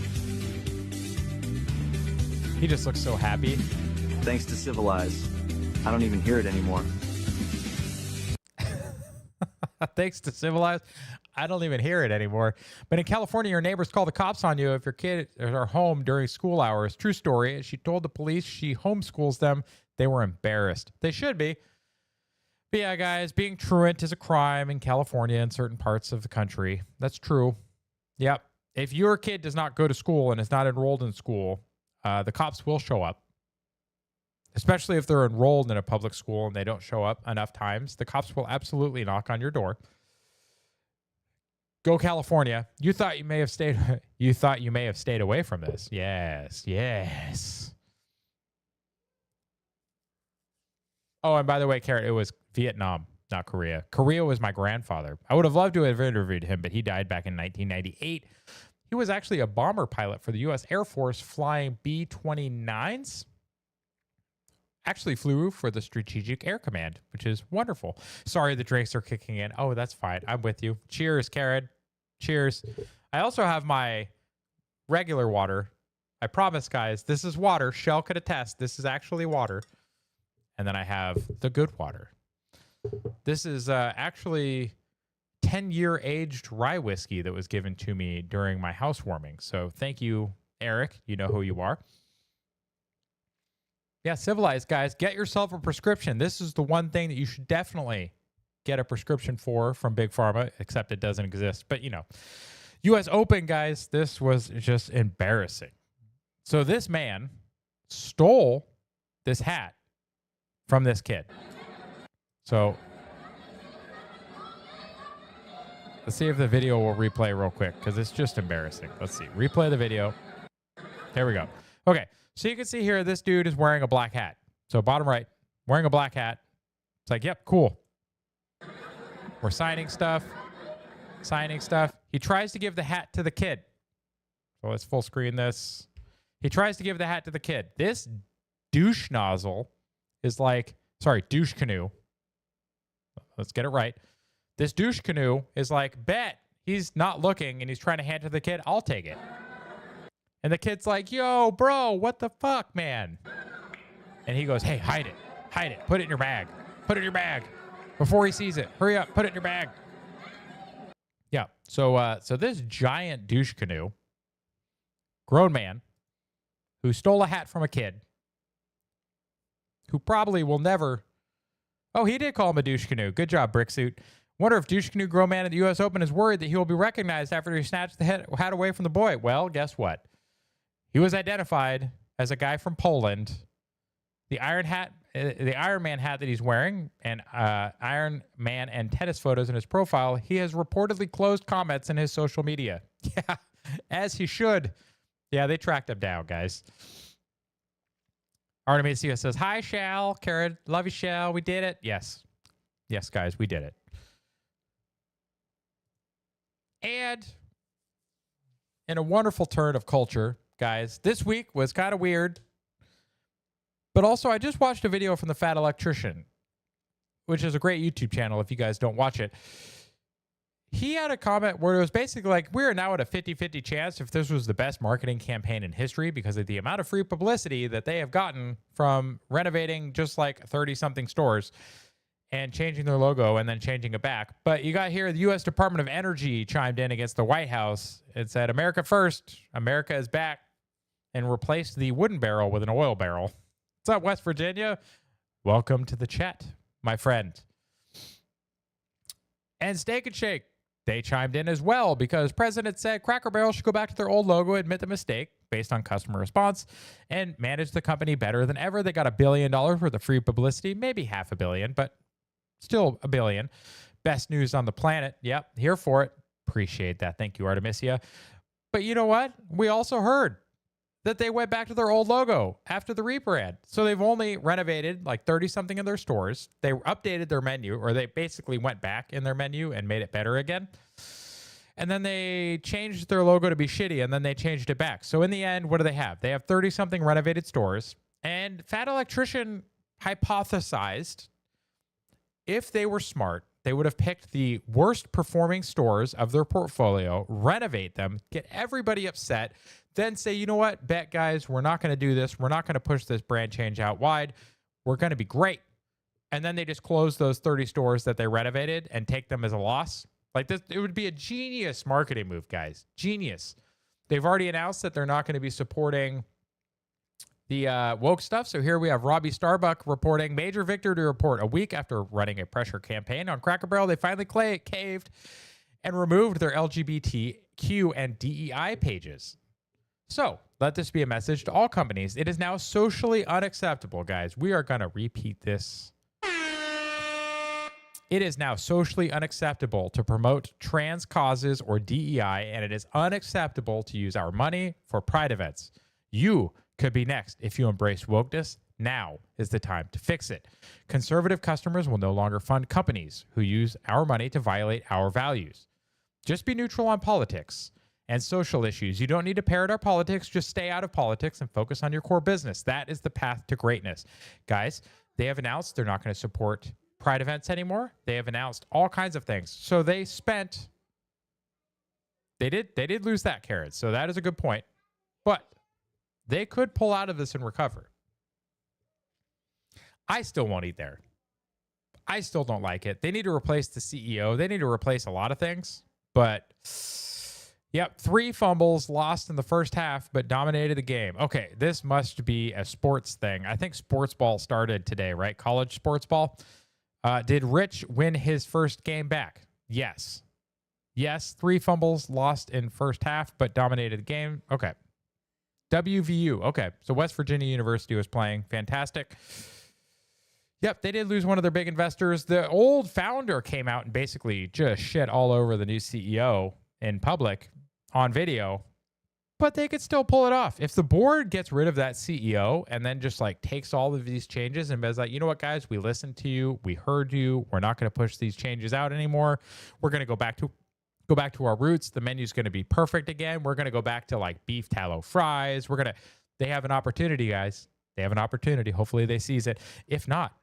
He just looks so happy. Thanks to Civilize, I don't even hear it anymore. Thanks to Civilized, I don't even hear it anymore. But in California, your neighbors call the cops on you if your kids are home during school hours. True story. She told the police she homeschools them. They were embarrassed. They should be. But yeah, guys, being truant is a crime in California and certain parts of the country. That's true. Yep. If your kid does not go to school and is not enrolled in school, the cops will show up. Especially if they're enrolled in a public school and they don't show up enough times, the cops will absolutely knock on your door. Go California. You thought you may have stayed away from this. Yes, yes. Oh, and by the way, Carrot, it was Vietnam, not Korea. Korea was my grandfather. I would have loved to have interviewed him, but he died back in 1998. He was actually a bomber pilot for the U.S. Air Force flying B-29s. Actually flew for the Strategic Air Command, which is wonderful. Sorry, the drinks are kicking in. Oh, that's fine. I'm with you. Cheers, Karen. Cheers. I also have my regular water. I promise, guys, this is water. Shell could attest. This is actually water. And then I have the good water. This is actually 10-year aged rye whiskey that was given to me during my housewarming. So thank you, Eric. You know who you are. Yeah, Civilized, guys. Get yourself a prescription. This is the one thing that you should definitely get a prescription for from Big Pharma, except it doesn't exist. But, you know, U.S. Open, guys, this was just embarrassing. So this man stole this hat from this kid. So let's see if the video will replay real quick because it's just embarrassing. Let's see. Replay the video. There we go. Okay. So you can see here, this dude is wearing a black hat. So bottom right, wearing a black hat. It's like, yep, cool. We're signing stuff. He tries to give the hat to the kid. So let's full screen this. He tries to give the hat to the kid. This douche nozzle is like, douche canoe. Let's get it right. This douche canoe is like, bet he's not looking and he's trying to hand it to the kid. I'll take it. And the kid's like, yo, bro, what the fuck, man? And he goes, hey, hide it. Put it in your bag. Before he sees it. Hurry up, put it in your bag. Yeah, so this giant douche canoe, grown man, who stole a hat from a kid, who probably will never... Oh, he did call him a douche canoe. Good job, Bricksuit. Wonder if douche canoe grown man at the U.S. Open is worried that he will be recognized after he snatched the hat away from the boy. Well, guess what? He was identified as a guy from Poland. The Iron Man hat that he's wearing, and Iron Man and tennis photos in his profile, he has reportedly closed comments in his social media. Yeah, as he should. Yeah, they tracked him down, guys. Artemisia says, hi, Shal. Karen, love you, Shal. We did it. Yes. Yes, guys, we did it. And in a wonderful turn of culture, guys, this week was kind of weird. But also, I just watched a video from the Fat Electrician, which is a great YouTube channel if you guys don't watch it. He had a comment where it was basically like, we're now at a 50-50 chance if this was the best marketing campaign in history because of the amount of free publicity that they have gotten from renovating just like 30-something stores and changing their logo and then changing it back. But you got here, the U.S. Department of Energy chimed in against the White House. It said, America first, America is back, and replaced the wooden barrel with an oil barrel. What's up, West Virginia? Welcome to the chat, my friend. And Steak and Shake, they chimed in as well because President said Cracker Barrel should go back to their old logo, admit the mistake based on customer response, and manage the company better than ever. They got $1 billion worth of free publicity, maybe $500 million, but still $1 billion. Best news on the planet. Yep, here for it. Appreciate that. Thank you, Artemisia. But you know what? We also heard that they went back to their old logo after the rebrand. So they've only renovated like 30-something of their stores. They updated their menu, or they basically went back in their menu and made it better again. And then they changed their logo to be shitty, and then they changed it back. So in the end, what do they have? They have 30-something renovated stores. And Fat Electrician hypothesized if they were smart, they would have picked the worst performing stores of their portfolio, renovate them, get everybody upset, then say, you know what, bet guys, we're not going to do this. We're not going to push this brand change out wide. We're going to be great. And then they just close those 30 stores that they renovated and take them as a loss. Like this, it would be a genius marketing move, guys. Genius. They've already announced that they're not going to be supporting the woke stuff. So here we have Robbie Starbuck reporting major victory to report. A week after running a pressure campaign on Cracker Barrel, they finally caved and removed their LGBTQ and DEI pages. So let this be a message to all companies. It is now socially unacceptable, guys. We are going to repeat this. It is now socially unacceptable to promote trans causes or DEI, and it is unacceptable to use our money for pride events. You could be next if you embrace wokeness. Now is the time to fix it. Conservative customers will no longer fund companies who use our money to violate our values. Just be neutral on politics and social issues. You don't need to parrot our politics. Just stay out of politics and focus on your core business. That is the path to greatness. Guys, they have announced they're not going to support pride events anymore. They have announced all kinds of things. So they did lose that carrot. So that is a good point. But they could pull out of this and recover. I still won't eat there. I still don't like it. They need to replace the CEO. They need to replace a lot of things. But, yep, 3 fumbles lost in the first half, but dominated the game. Okay, this must be a sports thing. I think sports ball started today, right? College sports ball. Did Rich win his first game back? Yes. Yes, 3 fumbles lost in first half, but dominated the game. Okay. WVU. Okay. So West Virginia University was playing. Fantastic. Yep, they did lose one of their big investors. The old founder came out and basically just shit all over the new CEO in public on video, but they could still pull it off. If the board gets rid of that CEO and then just like takes all of these changes and is like, you know what, guys, we listened to you. We heard you. We're not going to push these changes out anymore. We're going to go back to our roots. The menu's going to be perfect again. We're going to go back to like beef tallow fries. They have an opportunity, guys. They have an opportunity. Hopefully they seize it. If not,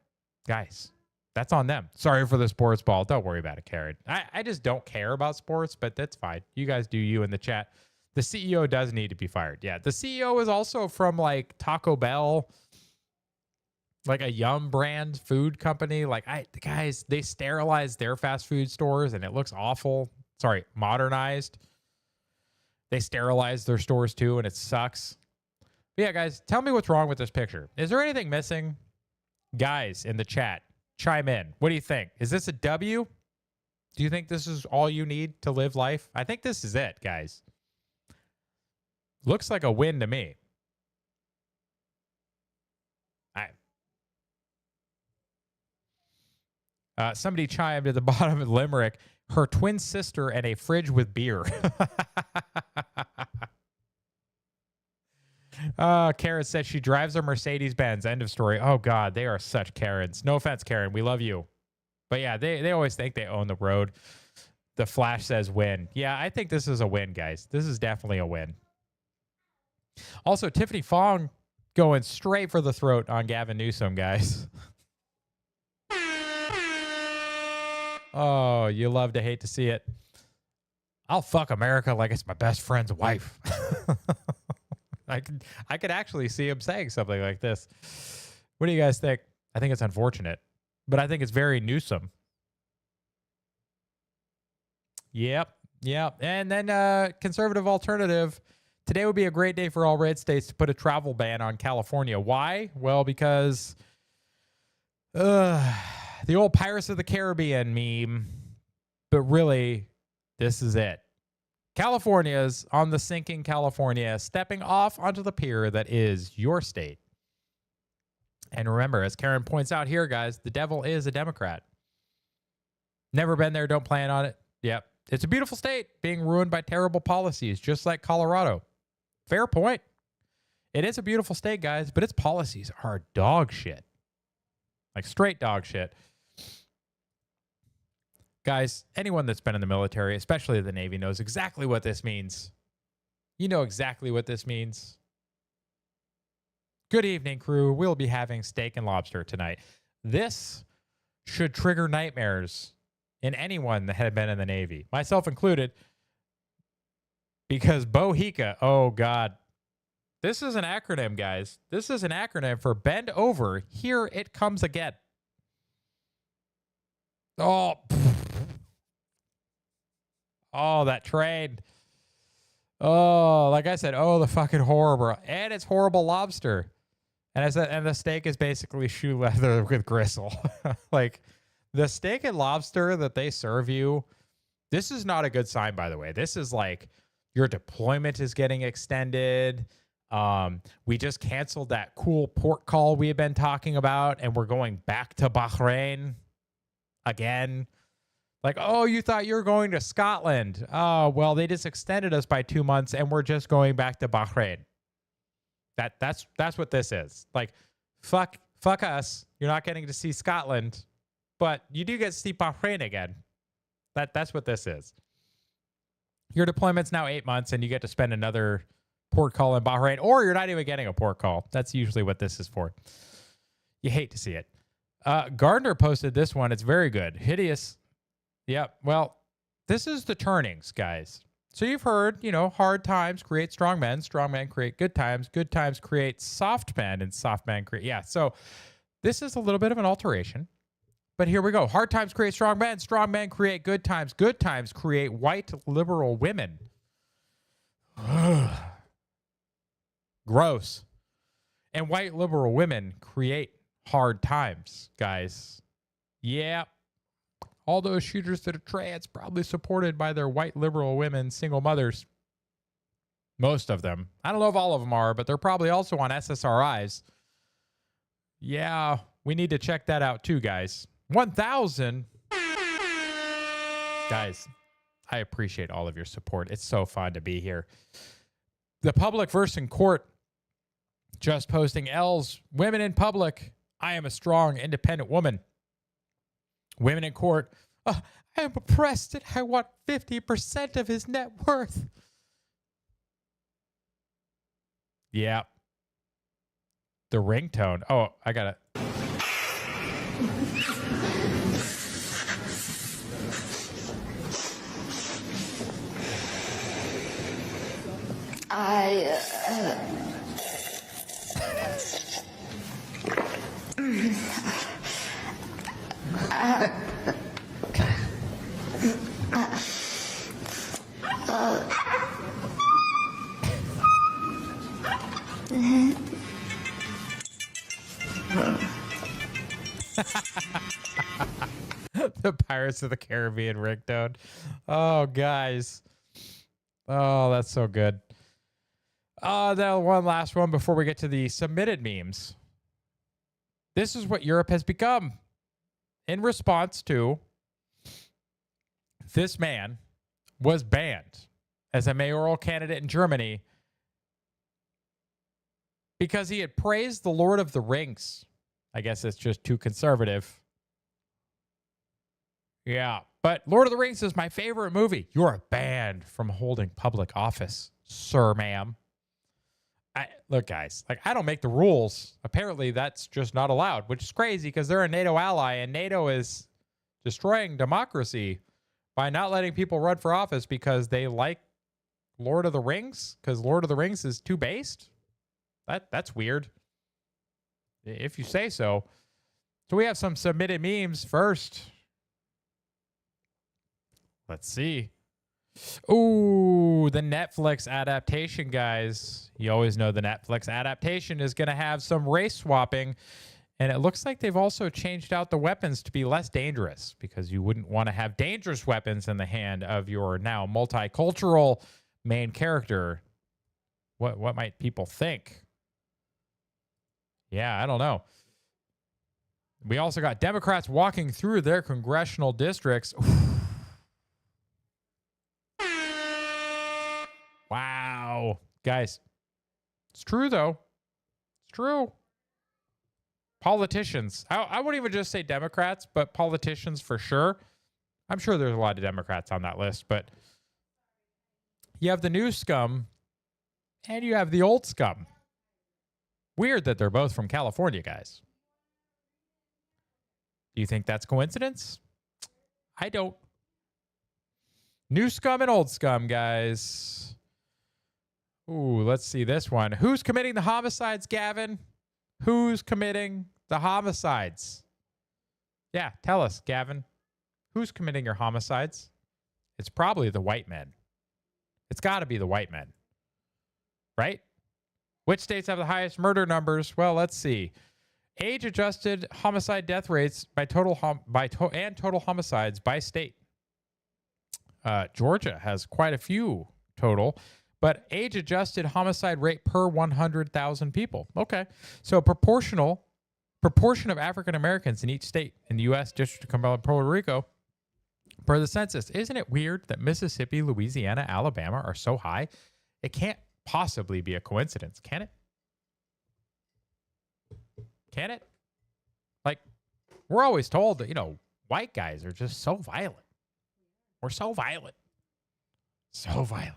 guys, that's on them. Sorry for the sports ball. Don't worry about it, Karen. I just don't care about sports, but that's fine. You guys do you in the chat. The CEO does need to be fired. Yeah, the CEO is also from like Taco Bell, like a Yum brand food company. Like guys, they sterilized their fast food stores and it looks awful. Sorry, modernized. They sterilized their stores too, and it sucks. But yeah, guys, tell me what's wrong with this picture. Is there anything missing? Guys in the chat, chime in. What do you think? Is this a W? Do you think this is all you need to live life? I think this is it, guys. Looks like a win to me. Somebody chimed at the bottom of Limerick, her twin sister and a fridge with beer. Karen says she drives a Mercedes-Benz. End of story. Oh, God, they are such Karens. No offense, Karen. We love you. But, yeah, they always think they own the road. The Flash says win. Yeah, I think this is a win, guys. This is definitely a win. Also, Tiffany Fong going straight for the throat on Gavin Newsom, guys. Oh, you love to hate to see it. I'll fuck America like it's my best friend's wife. I could actually see him saying something like this. What do you guys think? I think it's unfortunate, but I think it's very Newsom. Yep. And then conservative alternative. Today would be a great day for all red states to put a travel ban on California. Why? Well, because the old Pirates of the Caribbean meme. But really, this is it. California's on the sinking California, stepping off onto the pier that is your state. And remember, as Karen points out here, guys, the devil is a Democrat. Never been there, don't plan on it. Yep. It's a beautiful state being ruined by terrible policies, just like Colorado. Fair point. It is a beautiful state, guys, but its policies are dog shit. Like straight dog shit. Guys, anyone that's been in the military, especially the Navy, knows exactly what this means. You know exactly what this means. Good evening, crew. We'll be having steak and lobster tonight. This should trigger nightmares in anyone that had been in the Navy, myself included, because BOHICA, oh God. This is an acronym, guys. This is an acronym for bend over. Here it comes again. Oh, oh, that train. Oh, like I said, oh, the fucking horrible. And it's horrible lobster. And I said, and the steak is basically shoe leather with gristle. Like the steak and lobster that they serve you, this is not a good sign, by the way. This is like your deployment is getting extended. We just canceled that cool port call we have been talking about, and we're going back to Bahrain again. Like, oh, you thought you were going to Scotland. Oh, well, they just extended us by 2 months, and we're just going back to Bahrain. That's what this is. Like, fuck us. You're not getting to see Scotland, but you do get to see Bahrain again. That's what this is. Your deployment's now 8 months, and you get to spend another port call in Bahrain, or you're not even getting a port call. That's usually what this is for. You hate to see it. Gardner posted this one. It's very good. Hideous. Yep. Well, this is the turnings, guys. So you've heard, hard times create strong men create good times create soft men, and soft men create, yeah. So this is a little bit of an alteration, but here we go. Hard times create strong men create good times create white liberal women. Gross. And white liberal women create hard times, guys. Yeah. All those shooters that are trans, probably supported by their white liberal women, single mothers. Most of them. I don't know if all of them are, but they're probably also on SSRIs. Yeah, we need to check that out too, guys. 1,000. Guys, I appreciate all of your support. It's so fun to be here. The Public versus in Court just posting L's. Women in public. I am a strong, independent woman. Women in court. I am oppressed and I want 50% of his net worth. Yeah. The ringtone. Oh, I got it. The Pirates of the Caribbean ringtone. Oh, guys. Oh, that's so good. Then one last one before we get to the submitted memes. This is what Europe has become in response to this man was banned as a mayoral candidate in Germany because he had praised the Lord of the Rings. I guess it's just too conservative. Yeah, but Lord of the Rings is my favorite movie. You are banned from holding public office, sir, ma'am. Look, guys, I don't make the rules. Apparently, that's just not allowed, which is crazy because they're a NATO ally, and NATO is destroying democracy by not letting people run for office because they like Lord of the Rings, because Lord of the Rings is too based. That's weird, if you say so. So we have some submitted memes first. Let's see. Ooh, the Netflix adaptation, guys. You always know the Netflix adaptation is going to have some race swapping. And it looks like they've also changed out the weapons to be less dangerous because you wouldn't want to have dangerous weapons in the hand of your now multicultural main character. What might people think? Yeah, I don't know. We also got Democrats walking through their congressional districts. Wow. Guys, it's true, though. It's true. Politicians. I wouldn't even just say Democrats, but politicians for sure. I'm sure there's a lot of Democrats on that list, but you have the new scum and you have the old scum. Weird that they're both from California, guys. Do you think that's coincidence? I don't. New scum and old scum, guys. Ooh, let's see this one. Who's committing the homicides, Gavin? Who's committing the homicides? Yeah, tell us, Gavin. Who's committing your homicides? It's probably the white men. It's got to be the white men. Right? Which states have the highest murder numbers? Well, let's see. Age-adjusted homicide death rates by total homicides by state. Georgia has quite a few total, but age-adjusted homicide rate per 100,000 people. Okay, so proportion of African Americans in each state in the U.S. District of Columbia, Puerto Rico, per the census. Isn't it weird that Mississippi, Louisiana, Alabama are so high? It can't possibly be a coincidence, can it? Can it? Like, we're always told that, white guys are just so violent. We're so violent. So violent.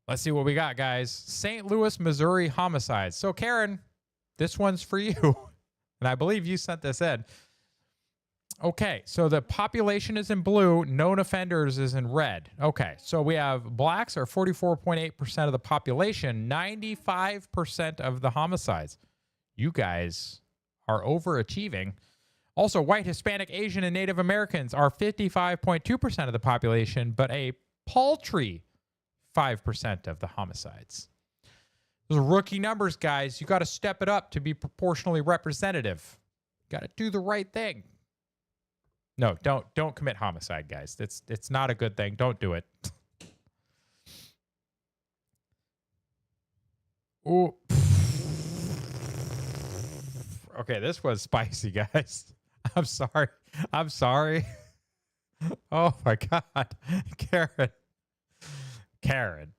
Let's see what we got, guys. St. Louis, Missouri homicides. So, Karen, this one's for you. And I believe you sent this in. Okay, so the population is in blue. Known offenders is in red. Okay, so we have blacks are 44.8% of the population, 95% of the homicides. You guys are overachieving. Also, white, Hispanic, Asian, and Native Americans are 55.2% of the population, but a paltry 5% of the homicides. Those are rookie numbers, guys. You got to step it up to be proportionally representative. Got to do the right thing. No, don't commit homicide, guys. It's not a good thing. Don't do it. Ooh. Okay, this was spicy, guys. I'm sorry. Oh my God. Karen.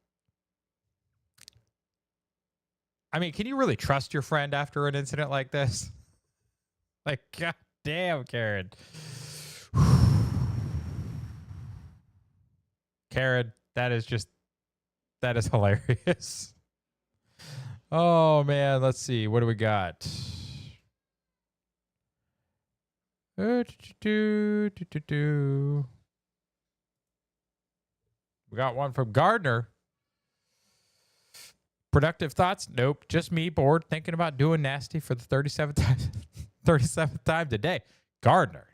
I mean, can you really trust your friend after an incident like this? Like, God damn, Karen. Karen, that is hilarious. Oh man, let's see. What do we got? We got one from Gardner. Productive thoughts? Nope. Just me bored thinking about doing nasty for the 37th time today. Gardner.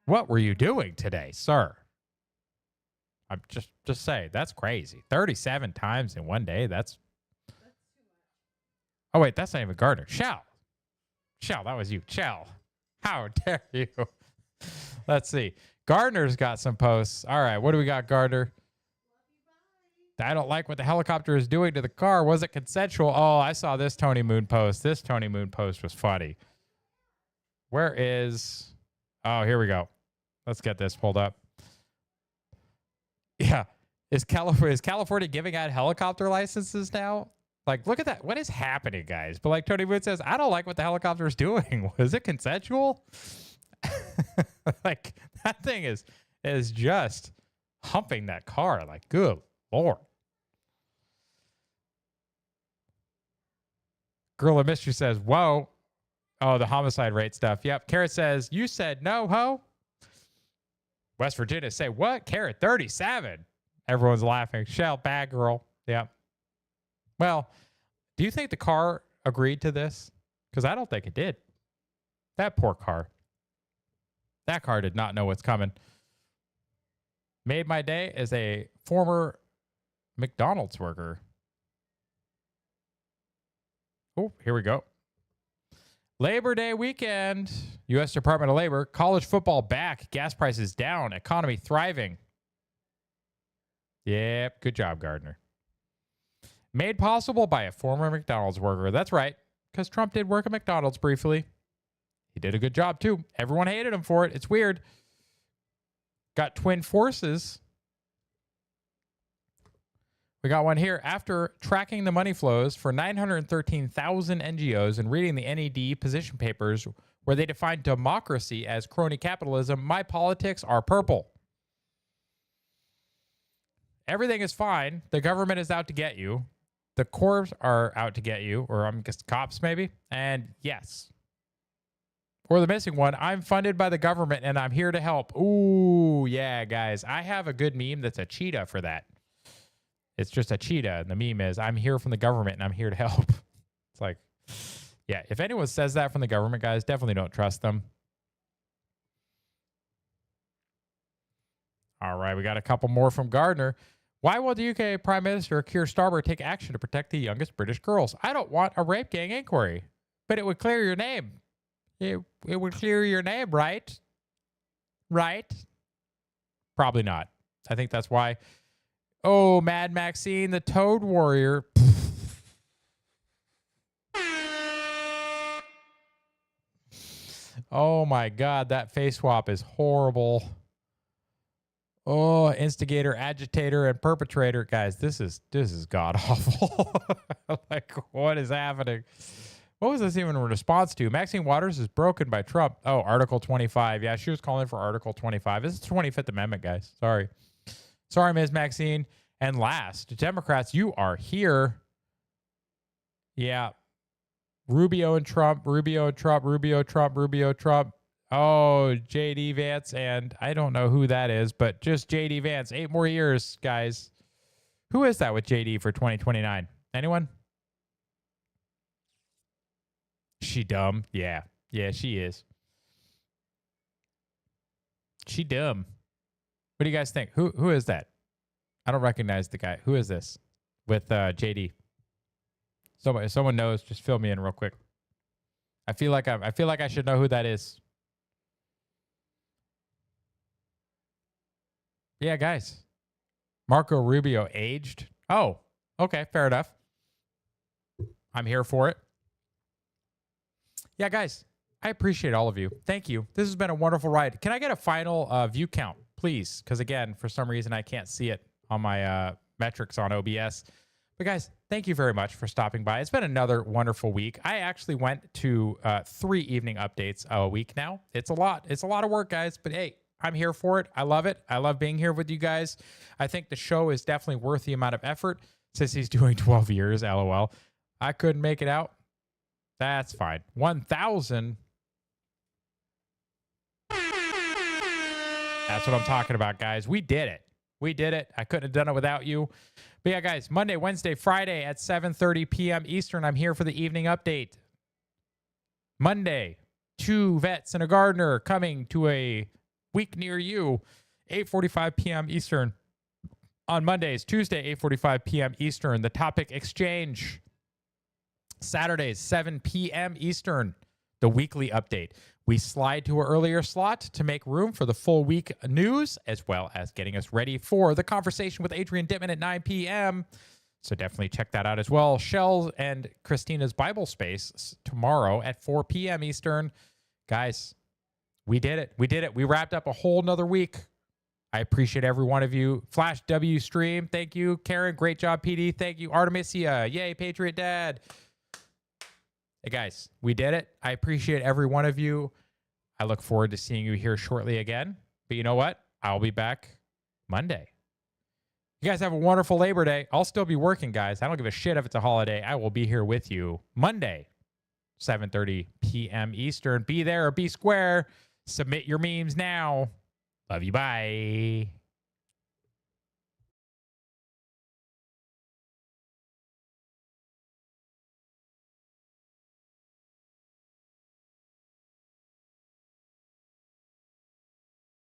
What were you doing today, sir? I'm just saying, that's crazy. 37 times in one day. That's Oh wait, that's not even Gardner. Shell, that was you. Shell. How dare you? Let's see. Gardner's got some posts. All right, what do we got, Gardner? I don't like what the helicopter is doing to the car. Was it consensual? Oh, I saw this Tony Moon post. This Tony Moon post was funny. Where is... Oh, here we go. Let's get this pulled up. Yeah. Is California giving out helicopter licenses now? Like, look at that. What is happening, guys? But like Tony Moon says, I don't like what the helicopter is doing. Was it consensual? Like, that thing is just humping that car. Like, good Lord. Girl of Mystery says, whoa. Oh, the homicide rate stuff. Yep. Carrot says, you said no, ho? West Virginia say, what? Carrot 37. Everyone's laughing. Shell, bad girl. Yep. Well, do you think the car agreed to this? Because I don't think it did. That poor car. That car did not know what's coming. Made my day as a former McDonald's worker. Oh, here we go. Labor Day weekend. U.S. Department of Labor. College football back. Gas prices down. Economy thriving. Yep. Good job, Gardner. Made possible by a former McDonald's worker. That's right. because Trump did work at McDonald's briefly. He did a good job too. Everyone hated him for it. It's weird. Got twin forces. We got one here. After tracking the money flows for 913,000 NGOs and reading the NED position papers where they define democracy as crony capitalism, my politics are purple. Everything is fine. The government is out to get you. The corps are out to get you, or I'm guess cops maybe. And yes. Or the missing one, I'm funded by the government and I'm here to help. Ooh, yeah, guys. I have a good meme that's a cheetah for that. It's just a cheetah, and the meme is, I'm here from the government and I'm here to help. It's like, yeah, if anyone says that from the government, guys, definitely don't trust them. All right, we got a couple more from Gardner. Why will the UK Prime Minister Keir Starmer take action to protect the youngest British girls? I don't want a rape gang inquiry, but it would clear your name. It would clear your name, right? Right? Probably not. I think that's why. Oh, Mad Maxine, the Toad Warrior. Oh my God, that face swap is horrible. Oh, instigator, agitator, and perpetrator. Guys, this is god awful. Like, what is happening? What was this even in response to? Maxine Waters is broken by Trump. Oh, Article 25. Yeah, she was calling for Article 25. This is the 25th Amendment, guys. Sorry. Sorry, Ms. Maxine. And last, Democrats, you are here. Yeah. Rubio and Trump, Rubio and Trump, Rubio, Trump, Rubio, Trump. Oh, J.D. Vance, and I don't know who that is, but just J.D. Vance. 8 more years, guys. Who is that with J.D. for 2029? Anyone? She dumb? Yeah. Yeah, she is. She dumb. What do you guys think? Who is that? I don't recognize the guy. Who is this with JD? If someone knows, just fill me in real quick. I feel like I should know who that is. Yeah, guys. Marco Rubio aged. Oh, okay, fair enough. I'm here for it. Yeah, guys, I appreciate all of you. Thank you. This has been a wonderful ride. Can I get a final view count, please? Because again, for some reason, I can't see it on my metrics on OBS. But guys, thank you very much for stopping by. It's been another wonderful week. I actually went to 3 evening updates a week now. It's a lot. It's a lot of work, guys. But hey, I'm here for it. I love it. I love being here with you guys. I think the show is definitely worth the amount of effort. Since he's doing 12 years, LOL. I couldn't make it out. That's fine. 1,000. That's what I'm talking about, guys. We did it. We did it. I couldn't have done it without you. But yeah, guys, Monday, Wednesday, Friday at 7:30 p.m. Eastern, I'm here for the evening update. Monday, 2 vets and a gardener coming to a week near you, 8:45 p.m. Eastern. On Mondays, Tuesday, 8:45 p.m. Eastern, the topic exchange. Saturdays, 7 p.m. Eastern, the weekly update. We slide to an earlier slot to make room for the full week news, as well as getting us ready for the conversation with Adrian Dittman at 9 p.m. So definitely check that out as well. Shell and Christina's Bible Space tomorrow at 4 p.m. Eastern. Guys, we did it. We did it. We wrapped up a whole nother week. I appreciate every one of you. Flash W Stream, thank you. Karen, great job, PD. Thank you. Artemisia, yay, Patriot Dad. Hey, guys, we did it. I appreciate every one of you. I look forward to seeing you here shortly again. But you know what? I'll be back Monday. You guys have a wonderful Labor Day. I'll still be working, guys. I don't give a shit if it's a holiday. I will be here with you Monday, 7:30 p.m. Eastern. Be there or be square. Submit your memes now. Love you. Bye.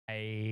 Bye.